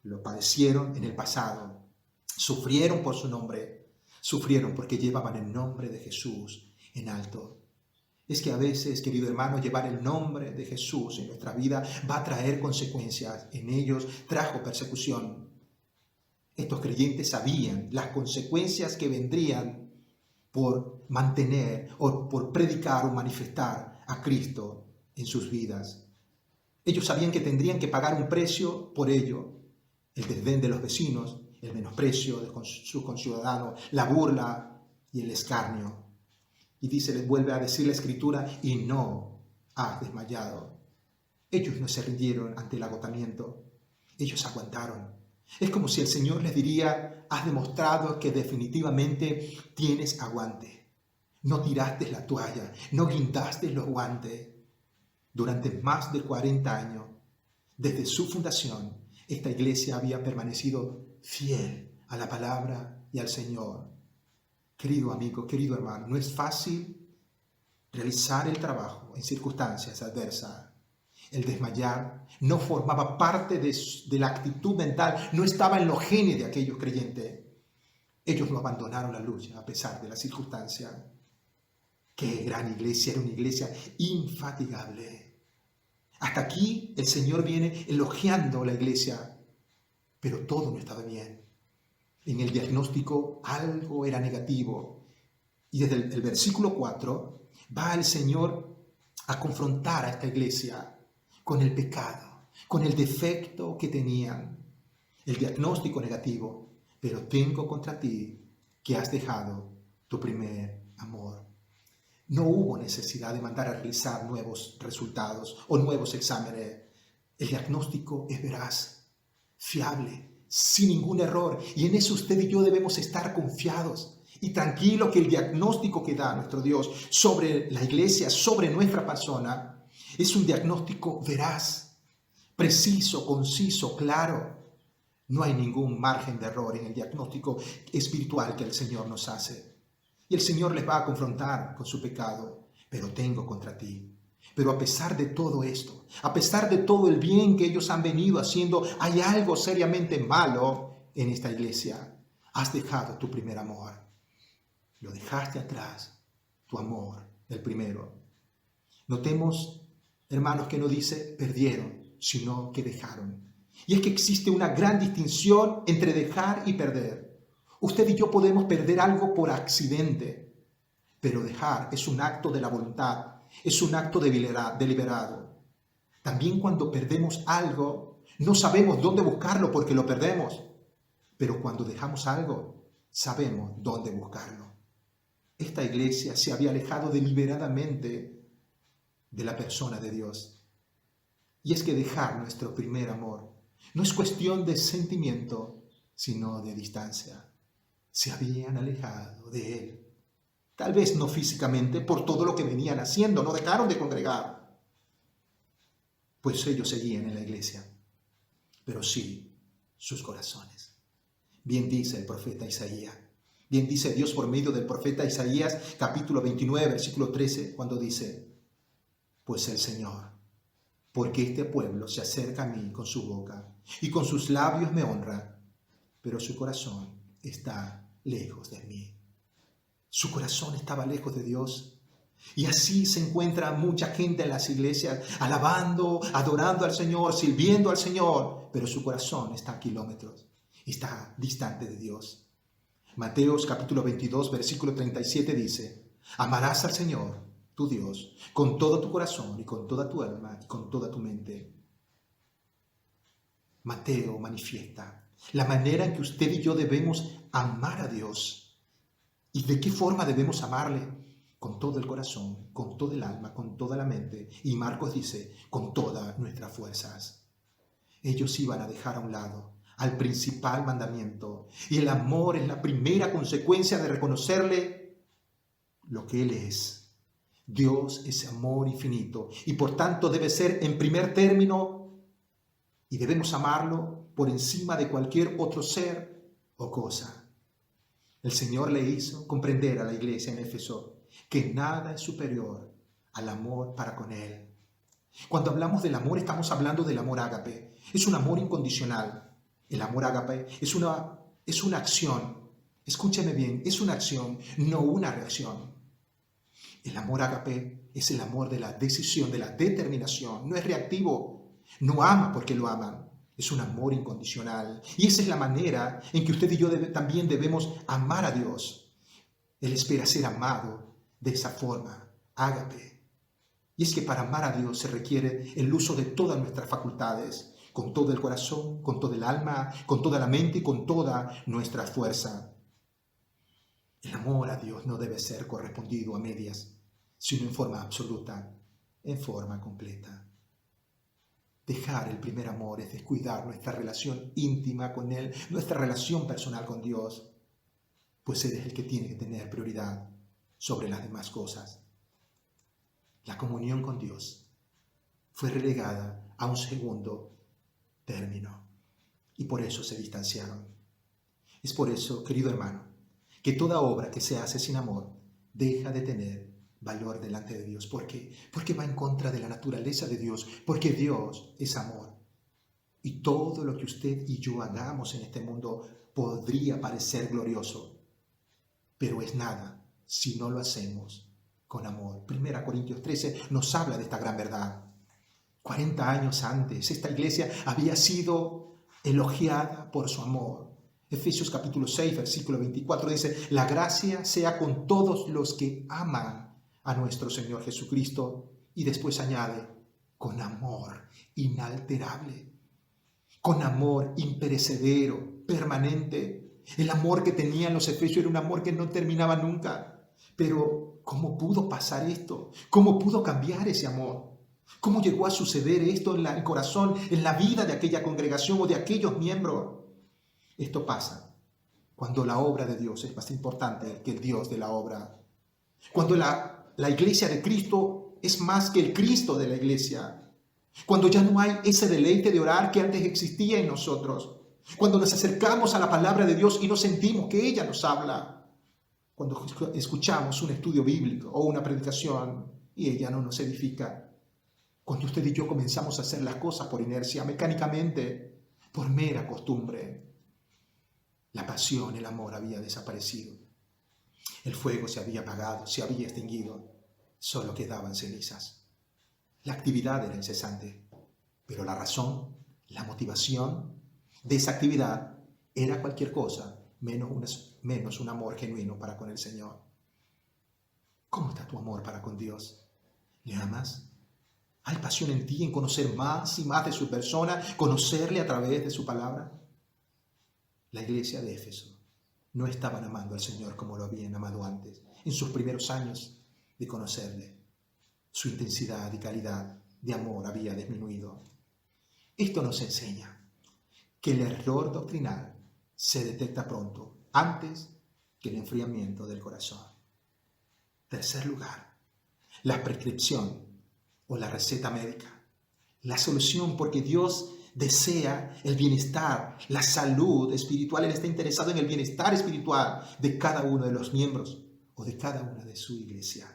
lo padecieron en el pasado. Sufrieron por su nombre, sufrieron porque llevaban el nombre de Jesús en alto. Es que a veces, querido hermano, llevar el nombre de Jesús en nuestra vida va a traer consecuencias. En ellos trajo persecución. Estos creyentes sabían las consecuencias que vendrían por mantener o por predicar o manifestar a Cristo en sus vidas. Ellos sabían que tendrían que pagar un precio por ello. El desdén de los vecinos, el menosprecio de sus conciudadanos, la burla y el escarnio. Y les vuelve a decir la Escritura, y no has desmayado. Ellos no se rindieron ante el agotamiento. Ellos aguantaron. Es como si el Señor les diría, has demostrado que definitivamente tienes aguante. No tiraste la toalla, no guindaste los guantes. Durante más de 40 años, desde su fundación, esta iglesia había permanecido fiel a la palabra y al Señor. Querido amigo, querido hermano, no es fácil realizar el trabajo en circunstancias adversas. El desmayar no formaba parte de la actitud mental, no estaba en los genes de aquellos creyentes. Ellos no abandonaron la lucha a pesar de las circunstancias. ¡Qué gran iglesia! Era una iglesia infatigable. Hasta aquí el Señor viene elogiando la iglesia, pero todo no estaba bien. En el diagnóstico algo era negativo. Y desde el versículo 4 va el Señor a confrontar a esta iglesia con el pecado, con el defecto que tenían. El diagnóstico negativo. Pero tengo contra ti que has dejado tu primer amor. No hubo necesidad de mandar a realizar nuevos resultados o nuevos exámenes. El diagnóstico es veraz, fiable, sin ningún error. Y en eso usted y yo debemos estar confiados y tranquilos que el diagnóstico que da nuestro Dios sobre la iglesia, sobre nuestra persona, es un diagnóstico veraz, preciso, conciso, claro. No hay ningún margen de error en el diagnóstico espiritual que el Señor nos hace. Y el Señor les va a confrontar con su pecado, pero tengo contra ti. Pero a pesar de todo esto, a pesar de todo el bien que ellos han venido haciendo, hay algo seriamente malo en esta iglesia. Has dejado tu primer amor. Lo dejaste atrás, tu amor, el primero. Notemos, hermanos, que no dice perdieron, sino que dejaron. Y es que existe una gran distinción entre dejar y perder. Usted y yo podemos perder algo por accidente, pero dejar es un acto de la voluntad. Es un acto deliberado. También cuando perdemos algo, no sabemos dónde buscarlo porque lo perdemos. Pero cuando dejamos algo, sabemos dónde buscarlo. Esta iglesia se había alejado deliberadamente de la persona de Dios. Y es que dejar nuestro primer amor no es cuestión de sentimiento, sino de distancia. Se habían alejado de Él. Tal vez no físicamente, por todo lo que venían haciendo, no dejaron de congregar. Pues ellos seguían en la iglesia, pero sí sus corazones. Bien dice el profeta Isaías, bien dice Dios por medio del profeta Isaías, capítulo 29, versículo 13, cuando dice, pues el Señor, porque este pueblo se acerca a mí con su boca y con sus labios me honra, pero su corazón está lejos de mí. Su corazón estaba lejos de Dios. Y así se encuentra mucha gente en las iglesias, alabando, adorando al Señor, sirviendo al Señor, pero su corazón está a kilómetros, está distante de Dios. Mateos capítulo 22, versículo 37 dice, amarás al Señor, tu Dios, con todo tu corazón y con toda tu alma y con toda tu mente. Mateo manifiesta la manera en que usted y yo debemos amar a Dios. ¿Y de qué forma debemos amarle? Con todo el corazón, con todo el alma, con toda la mente. Y Marcos dice, con todas nuestras fuerzas. Ellos iban a dejar a un lado al principal mandamiento. Y el amor es la primera consecuencia de reconocerle lo que Él es. Dios es amor infinito y por tanto debe ser en primer término y debemos amarlo por encima de cualquier otro ser o cosa. El Señor le hizo comprender a la iglesia en Éfeso que nada es superior al amor para con Él. Cuando hablamos del amor estamos hablando del amor ágape. Es un amor incondicional. El amor ágape es una acción. Escúcheme bien, es una acción, no una reacción. El amor ágape es el amor de la decisión, de la determinación. No es reactivo. No ama porque lo aman. Es un amor incondicional. Y esa es la manera en que usted y yo también debemos amar a Dios. Él espera ser amado de esa forma, ágape. Y es que para amar a Dios se requiere el uso de todas nuestras facultades, con todo el corazón, con todo el alma, con toda la mente y con toda nuestra fuerza. El amor a Dios no debe ser correspondido a medias, sino en forma absoluta, en forma completa. Dejar el primer amor es descuidar nuestra relación íntima con Él, nuestra relación personal con Dios, pues Él es el que tiene que tener prioridad sobre las demás cosas. La comunión con Dios fue relegada a un segundo término y por eso se distanciaron. Es por eso, querido hermano, que toda obra que se hace sin amor deja de tener valor delante de Dios. ¿Por qué? Porque va en contra de la naturaleza de Dios, porque Dios es amor. Y todo lo que usted y yo hagamos en este mundo podría parecer glorioso, pero es nada si no lo hacemos con amor. 1 Corintios 13 nos habla de esta gran verdad. 40 años antes, esta iglesia había sido elogiada por su amor. Efesios capítulo 6, versículo 24 dice, la gracia sea con todos los que aman a nuestro Señor Jesucristo. Y después añade, con amor inalterable, con amor imperecedero, permanente. El amor que tenían los efesios era un amor que no terminaba nunca. Pero, ¿cómo pudo pasar esto? ¿Cómo pudo cambiar ese amor? ¿Cómo llegó a suceder esto en el corazón, en la vida de aquella congregación o de aquellos miembros? Esto pasa cuando la obra de Dios es más importante que el Dios de la obra. Cuando la iglesia de Cristo es más que el Cristo de la iglesia. Cuando ya no hay ese deleite de orar que antes existía en nosotros. Cuando nos acercamos a la palabra de Dios y no sentimos que ella nos habla. Cuando escuchamos un estudio bíblico o una predicación y ella no nos edifica. Cuando usted y yo comenzamos a hacer las cosas por inercia, mecánicamente, por mera costumbre. La pasión, el amor había desaparecido. El fuego se había apagado, se había extinguido. Solo quedaban cenizas. La actividad era incesante, pero la razón, la motivación de esa actividad era cualquier cosa menos un amor genuino para con el Señor. ¿Cómo está tu amor para con Dios? ¿Le amas? ¿Hay pasión en ti en conocer más y más de su persona, conocerle a través de su palabra? La iglesia de Éfeso no estaban amando al Señor como lo habían amado antes, en sus primeros años de conocerle. Su intensidad y calidad de amor había disminuido. Esto nos enseña que el error doctrinal se detecta pronto, antes que el enfriamiento del corazón. Tercer lugar, la prescripción o la receta médica. La solución, porque Dios desea el bienestar, la salud espiritual. Él está interesado en el bienestar espiritual de cada uno de los miembros o de cada una de su iglesia.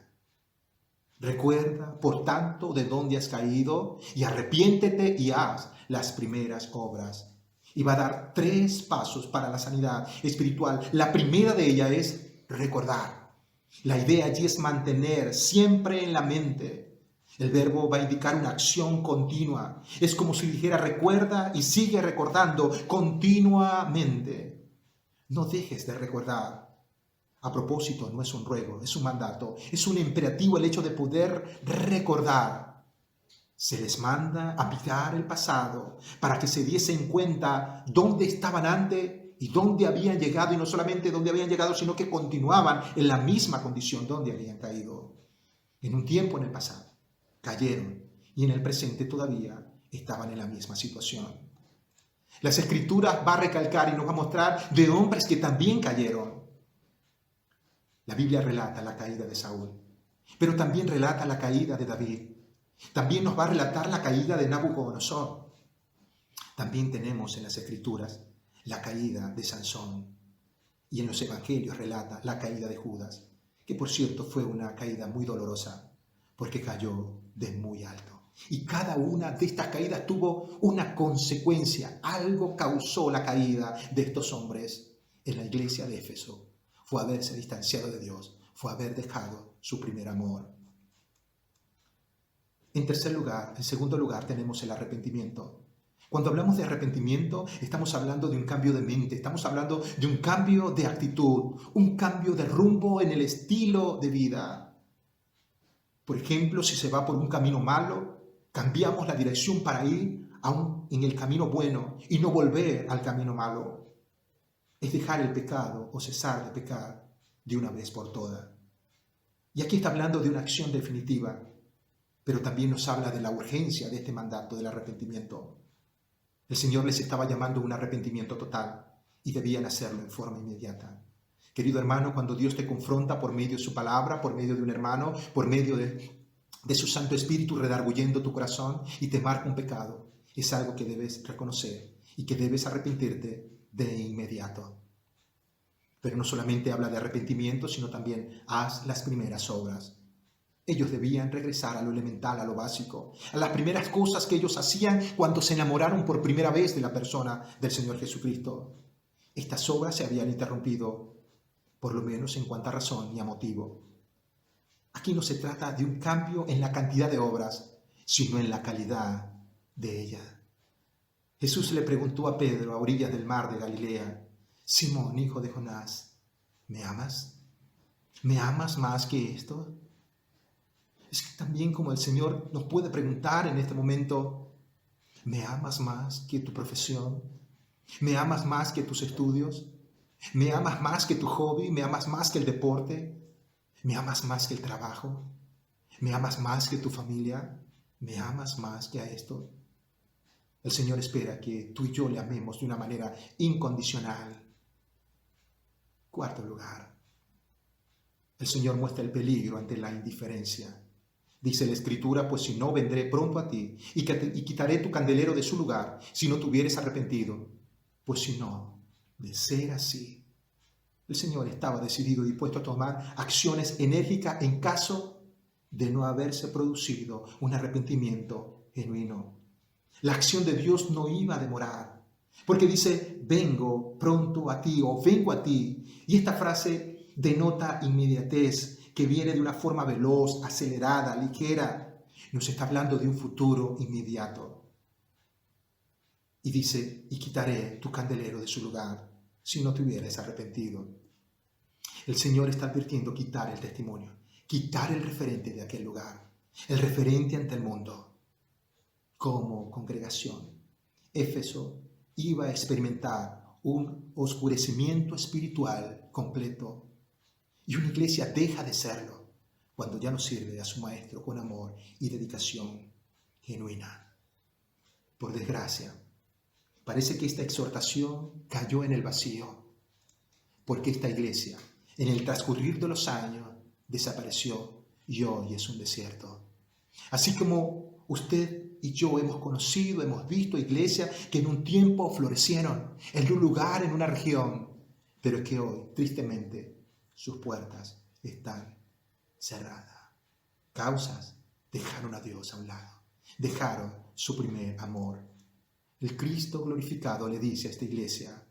Recuerda, por tanto, de dónde has caído y arrepiéntete y haz las primeras obras. Y va a dar 3 pasos para la sanidad espiritual. La primera de ellas es recordar. La idea allí es mantener siempre en la mente. El verbo va a indicar una acción continua. Es como si dijera recuerda y sigue recordando continuamente. No dejes de recordar. A propósito, no es un ruego, es un mandato, es un imperativo el hecho de poder recordar. Se les manda a mirar el pasado para que se diesen cuenta dónde estaban antes y dónde habían llegado, y no solamente dónde habían llegado, sino que continuaban en la misma condición donde habían caído. En un tiempo en el pasado cayeron y en el presente todavía estaban en la misma situación. Las Escrituras va a recalcar y nos va a mostrar de hombres que también cayeron. La Biblia relata la caída de Saúl, pero también relata la caída de David. También nos va a relatar la caída de Nabucodonosor. También tenemos en las Escrituras la caída de Sansón. Y en los Evangelios relata la caída de Judas, que por cierto fue una caída muy dolorosa, porque cayó de muy alto. Y cada una de estas caídas tuvo una consecuencia. Algo causó la caída de estos hombres en la iglesia de Éfeso. Fue haberse distanciado de Dios, fue haber dejado su primer amor. En segundo lugar, tenemos el arrepentimiento. Cuando hablamos de arrepentimiento, estamos hablando de un cambio de mente, estamos hablando de un cambio de actitud, un cambio de rumbo en el estilo de vida. Por ejemplo, si se va por un camino malo, cambiamos la dirección para ir en el camino bueno y no volver al camino malo. Es dejar el pecado o cesar de pecar de una vez por todas. Y aquí está hablando de una acción definitiva, pero también nos habla de la urgencia de este mandato del arrepentimiento. El Señor les estaba llamando a un arrepentimiento total y debían hacerlo en forma inmediata. Querido hermano, cuando Dios te confronta por medio de su palabra, por medio de un hermano, por medio de su Santo Espíritu redarguyendo tu corazón y te marca un pecado, es algo que debes reconocer y que debes arrepentirte de inmediato. Pero no solamente habla de arrepentimiento, sino también haz las primeras obras. Ellos debían regresar a lo elemental, a lo básico, a las primeras cosas que ellos hacían cuando se enamoraron por primera vez de la persona del Señor Jesucristo. Estas obras se habían interrumpido, por lo menos en cuanto a razón y a motivo. Aquí no se trata de un cambio en la cantidad de obras, sino en la calidad de ellas. Jesús le preguntó a Pedro a orillas del mar de Galilea: Simón, hijo de Jonás, ¿me amas? ¿Me amas más que esto? Es que también como el Señor nos puede preguntar en este momento: ¿me amas más que tu profesión? ¿Me amas más que tus estudios? ¿Me amas más que tu hobby? ¿Me amas más que el deporte? ¿Me amas más que el trabajo? ¿Me amas más que tu familia? ¿Me amas más que a esto? El Señor espera que tú y yo le amemos de una manera incondicional. Cuarto lugar, el Señor muestra el peligro ante la indiferencia. Dice la Escritura: pues si no, vendré pronto a ti y quitaré tu candelero de su lugar si no te hubieres arrepentido. Pues si no, de ser así. El Señor estaba decidido y dispuesto a tomar acciones enérgicas en caso de no haberse producido un arrepentimiento genuino. La acción de Dios no iba a demorar, porque dice: vengo pronto a ti o vengo a ti. Y esta frase denota inmediatez, que viene de una forma veloz, acelerada, ligera. Nos está hablando de un futuro inmediato. Y dice: y quitaré tu candelero de su lugar si no te hubieras arrepentido. El Señor está advirtiendo quitar el testimonio, quitar el referente de aquel lugar, el referente ante el mundo. Como congregación, Éfeso iba a experimentar un oscurecimiento espiritual completo, y una iglesia deja de serlo cuando ya no sirve a su maestro con amor y dedicación genuina. Por desgracia, parece que esta exhortación cayó en el vacío, porque esta iglesia, en el transcurrir de los años, desapareció y hoy es un desierto. Así como usted y yo hemos conocido, hemos visto iglesias que en un tiempo florecieron en un lugar, en una región, pero que hoy, tristemente, sus puertas están cerradas. Causas: dejaron a Dios a un lado, dejaron su primer amor. El Cristo glorificado le dice a esta iglesia: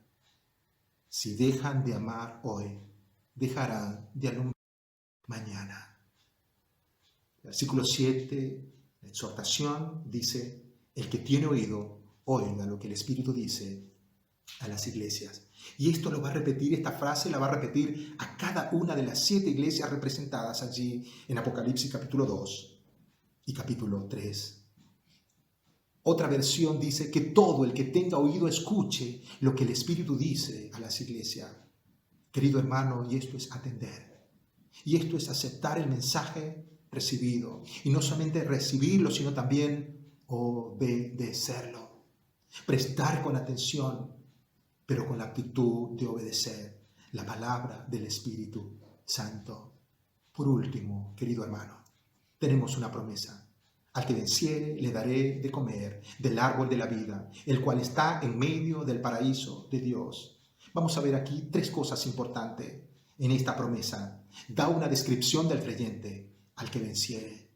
si dejan de amar hoy, dejarán de alumbrar mañana. Versículo 7, la exhortación dice: el que tiene oído, oiga lo que el Espíritu dice a las iglesias. Y esto lo va a repetir, esta frase la va a repetir a cada una de las 7 iglesias representadas allí en Apocalipsis capítulo 2 y capítulo 3. Otra versión dice que todo el que tenga oído escuche lo que el Espíritu dice a las iglesias. Querido hermano, y esto es atender. Y esto es aceptar el mensaje recibido. Y no solamente recibirlo, sino también obedecerlo. Prestar con atención, pero con la actitud de obedecer la palabra del Espíritu Santo. Por último, querido hermano, tenemos una promesa. Al que venciere le daré de comer del árbol de la vida, el cual está en medio del paraíso de Dios. Vamos a ver aquí 3 cosas importantes en esta promesa. Da una descripción del creyente, al que venciere.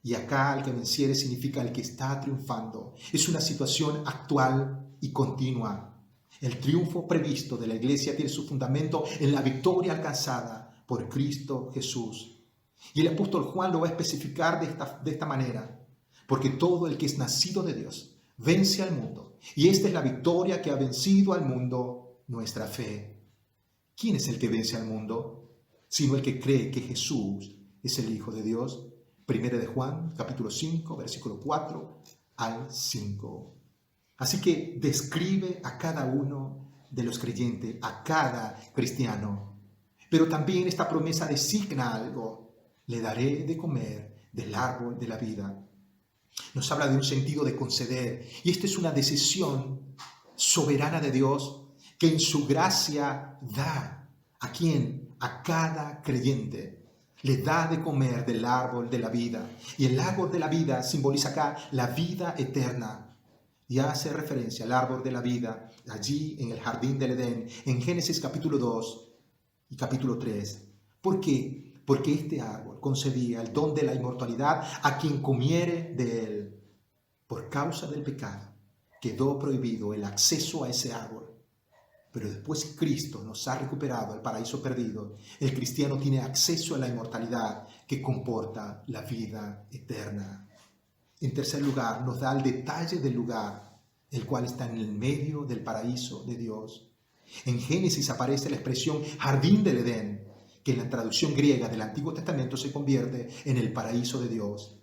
Y acá al que venciere significa el que está triunfando. Es una situación actual y continua. El triunfo previsto de la iglesia tiene su fundamento en la victoria alcanzada por Cristo Jesús. Y el apóstol Juan lo va a especificar de esta manera. Porque todo el que es nacido de Dios vence al mundo. Y esta es la victoria que ha vencido al mundo, nuestra fe. ¿Quién es el que vence al mundo? Sino el que cree que Jesús es el Hijo de Dios. Primera de Juan, capítulo 5, versículo 4 al 5. Así que describe a cada uno de los creyentes, a cada cristiano. Pero también esta promesa designa algo. Le daré de comer del árbol de la vida. Nos habla de un sentido de conceder. Y esta es una decisión soberana de Dios que en su gracia da. ¿A quién? A cada creyente. Le da de comer del árbol de la vida. Y el árbol de la vida simboliza acá la vida eterna. Y hace referencia al árbol de la vida allí en el jardín del Edén, en Génesis capítulo 2 y capítulo 3. ¿Por qué? Porque este árbol concedía el don de la inmortalidad a quien comiere de él. Por causa del pecado quedó prohibido el acceso a ese árbol. Pero después Cristo nos ha recuperado el paraíso perdido. El cristiano tiene acceso a la inmortalidad que comporta la vida eterna. En tercer lugar, nos da el detalle del lugar, el cual está en el medio del paraíso de Dios. En Génesis aparece la expresión jardín del Edén, que en la traducción griega del Antiguo Testamento se convierte en el paraíso de Dios.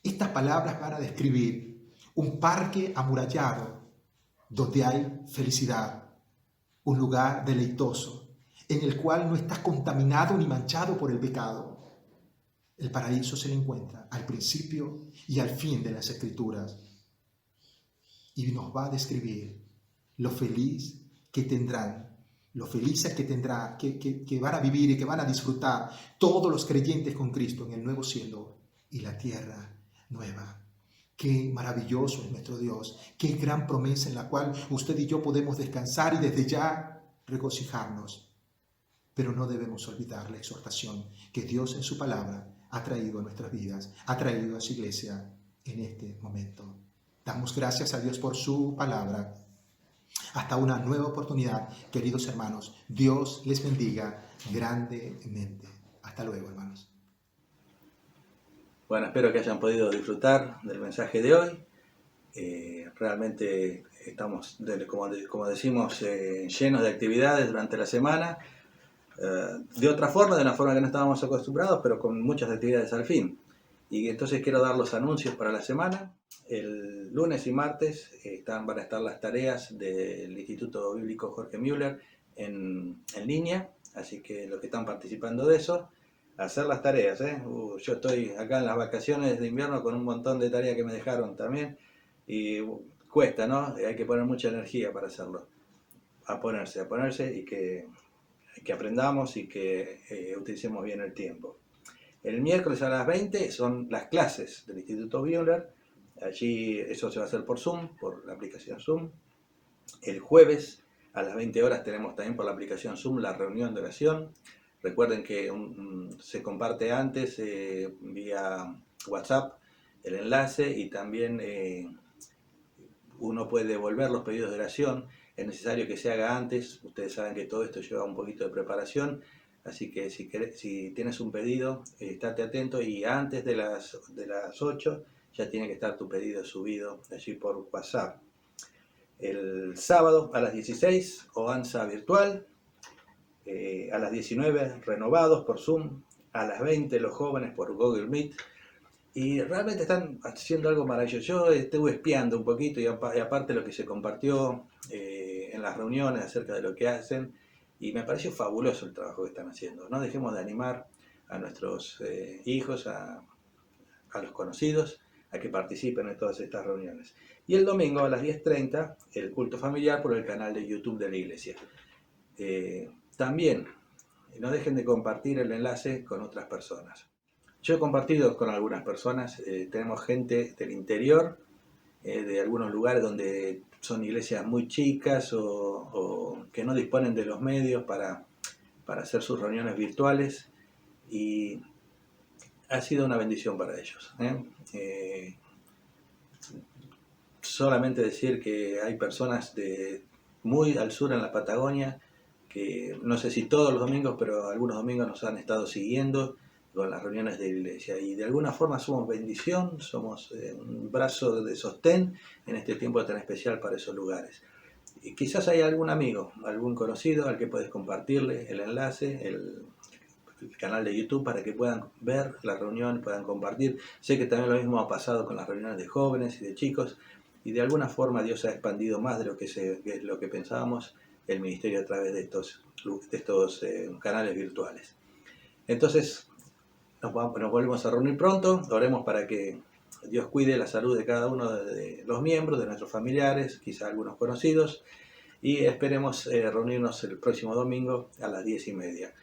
Estas palabras van a describir un parque amurallado donde hay felicidad, un lugar deleitoso, en el cual no estás contaminado ni manchado por el pecado. El paraíso se le encuentra al principio y al fin de las Escrituras. Y nos va a describir lo feliz que tendrán, lo felices que van a vivir y que van a disfrutar todos los creyentes con Cristo en el nuevo cielo y la tierra nueva. Qué maravilloso es nuestro Dios, qué gran promesa en la cual usted y yo podemos descansar y desde ya regocijarnos. Pero no debemos olvidar la exhortación que Dios en su palabra ha traído a nuestras vidas, ha traído a su iglesia en este momento. Damos gracias a Dios por su palabra. Hasta una nueva oportunidad, queridos hermanos. Dios les bendiga grandemente. Hasta luego, hermanos.
Bueno, espero que hayan podido disfrutar del mensaje de hoy. Realmente estamos, como decimos, llenos de actividades durante la semana. De otra forma, de una forma que no estábamos acostumbrados, pero con muchas actividades al fin. Y entonces quiero dar los anuncios para la semana. El lunes y martes van a estar las tareas del Instituto Bíblico Jorge Müller en línea, así que los que están participando de eso, hacer las tareas. Yo estoy acá en las vacaciones de invierno con un montón de tareas que me dejaron también, y cuesta, ¿no? Hay que poner mucha energía para hacerlo. A ponerse y que aprendamos y que utilicemos bien el tiempo. El miércoles a las 20 son las clases del Instituto Müller. Allí eso se va a hacer por Zoom, por la aplicación Zoom. El jueves a las 20 horas tenemos también por la aplicación Zoom la reunión de oración. Recuerden que se comparte antes vía WhatsApp el enlace, y también uno puede devolver los pedidos de oración. Es necesario que se haga antes. Ustedes saben que todo esto lleva un poquito de preparación. Así que si tienes un pedido, estate atento, y antes de las 8 ya tiene que estar tu pedido subido allí por WhatsApp. el sábado a las 16, OANSA virtual, a las 19 renovados por Zoom, a las 20 los jóvenes por Google Meet, y realmente están haciendo algo maravilloso. Yo estuve espiando un poquito y aparte lo que se compartió en las reuniones acerca de lo que hacen, y me pareció fabuloso el trabajo que están haciendo. No dejemos de animar a nuestros hijos, a los conocidos, a que participen en todas estas reuniones. Y el domingo a las 10:30, el culto familiar por el canal de YouTube de la iglesia. También, no dejen de compartir el enlace con otras personas. Yo he compartido con algunas personas, tenemos gente del interior, de algunos lugares donde son iglesias muy chicas o que no disponen de los medios para hacer sus reuniones virtuales, y ha sido una bendición para ellos. Solamente decir que hay personas de muy al sur en la Patagonia que no sé si todos los domingos, pero algunos domingos nos han estado siguiendo con las reuniones de la iglesia, y de alguna forma somos bendición, somos un brazo de sostén en este tiempo tan especial para esos lugares. Y quizás hay algún amigo, algún conocido al que puedes compartirle el enlace, el canal de YouTube, para que puedan ver la reunión, puedan compartir. Sé que también lo mismo ha pasado con las reuniones de jóvenes y de chicos, y de alguna forma Dios ha expandido más de lo que pensábamos el ministerio a través de estos canales virtuales. Entonces nos volvemos a reunir pronto, oremos para que Dios cuide la salud de cada uno de los miembros, de nuestros familiares, quizá algunos conocidos, y esperemos reunirnos el próximo domingo a las 10:30.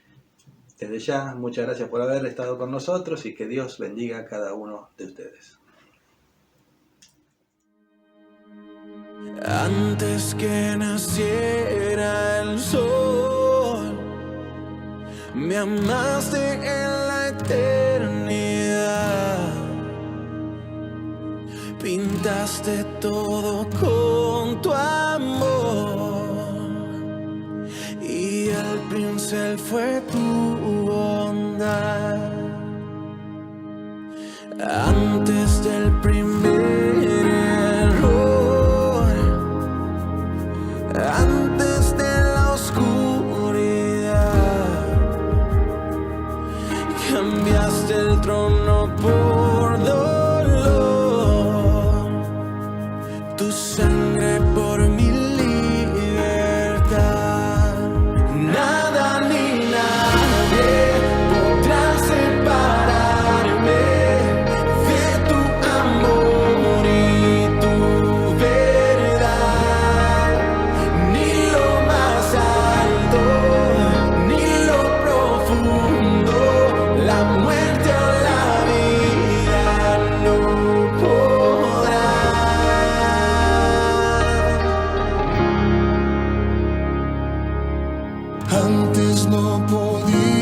Desde ya, muchas gracias por haber estado con nosotros y que Dios bendiga a cada uno de ustedes.
Antes que naciera el sol, me amaste en la eternidad. Pintaste todo con tu amor y el pincel fue tu bondad. Antes del primer error, antes de la oscuridad, cambiaste el trono por dolor, tu sangre por mi libertad. Nada ni nadie podrá separarme de tu amor y tu verdad. Ni lo más alto, ni lo profundo, la muerte o la vida no podrá. Antes no podía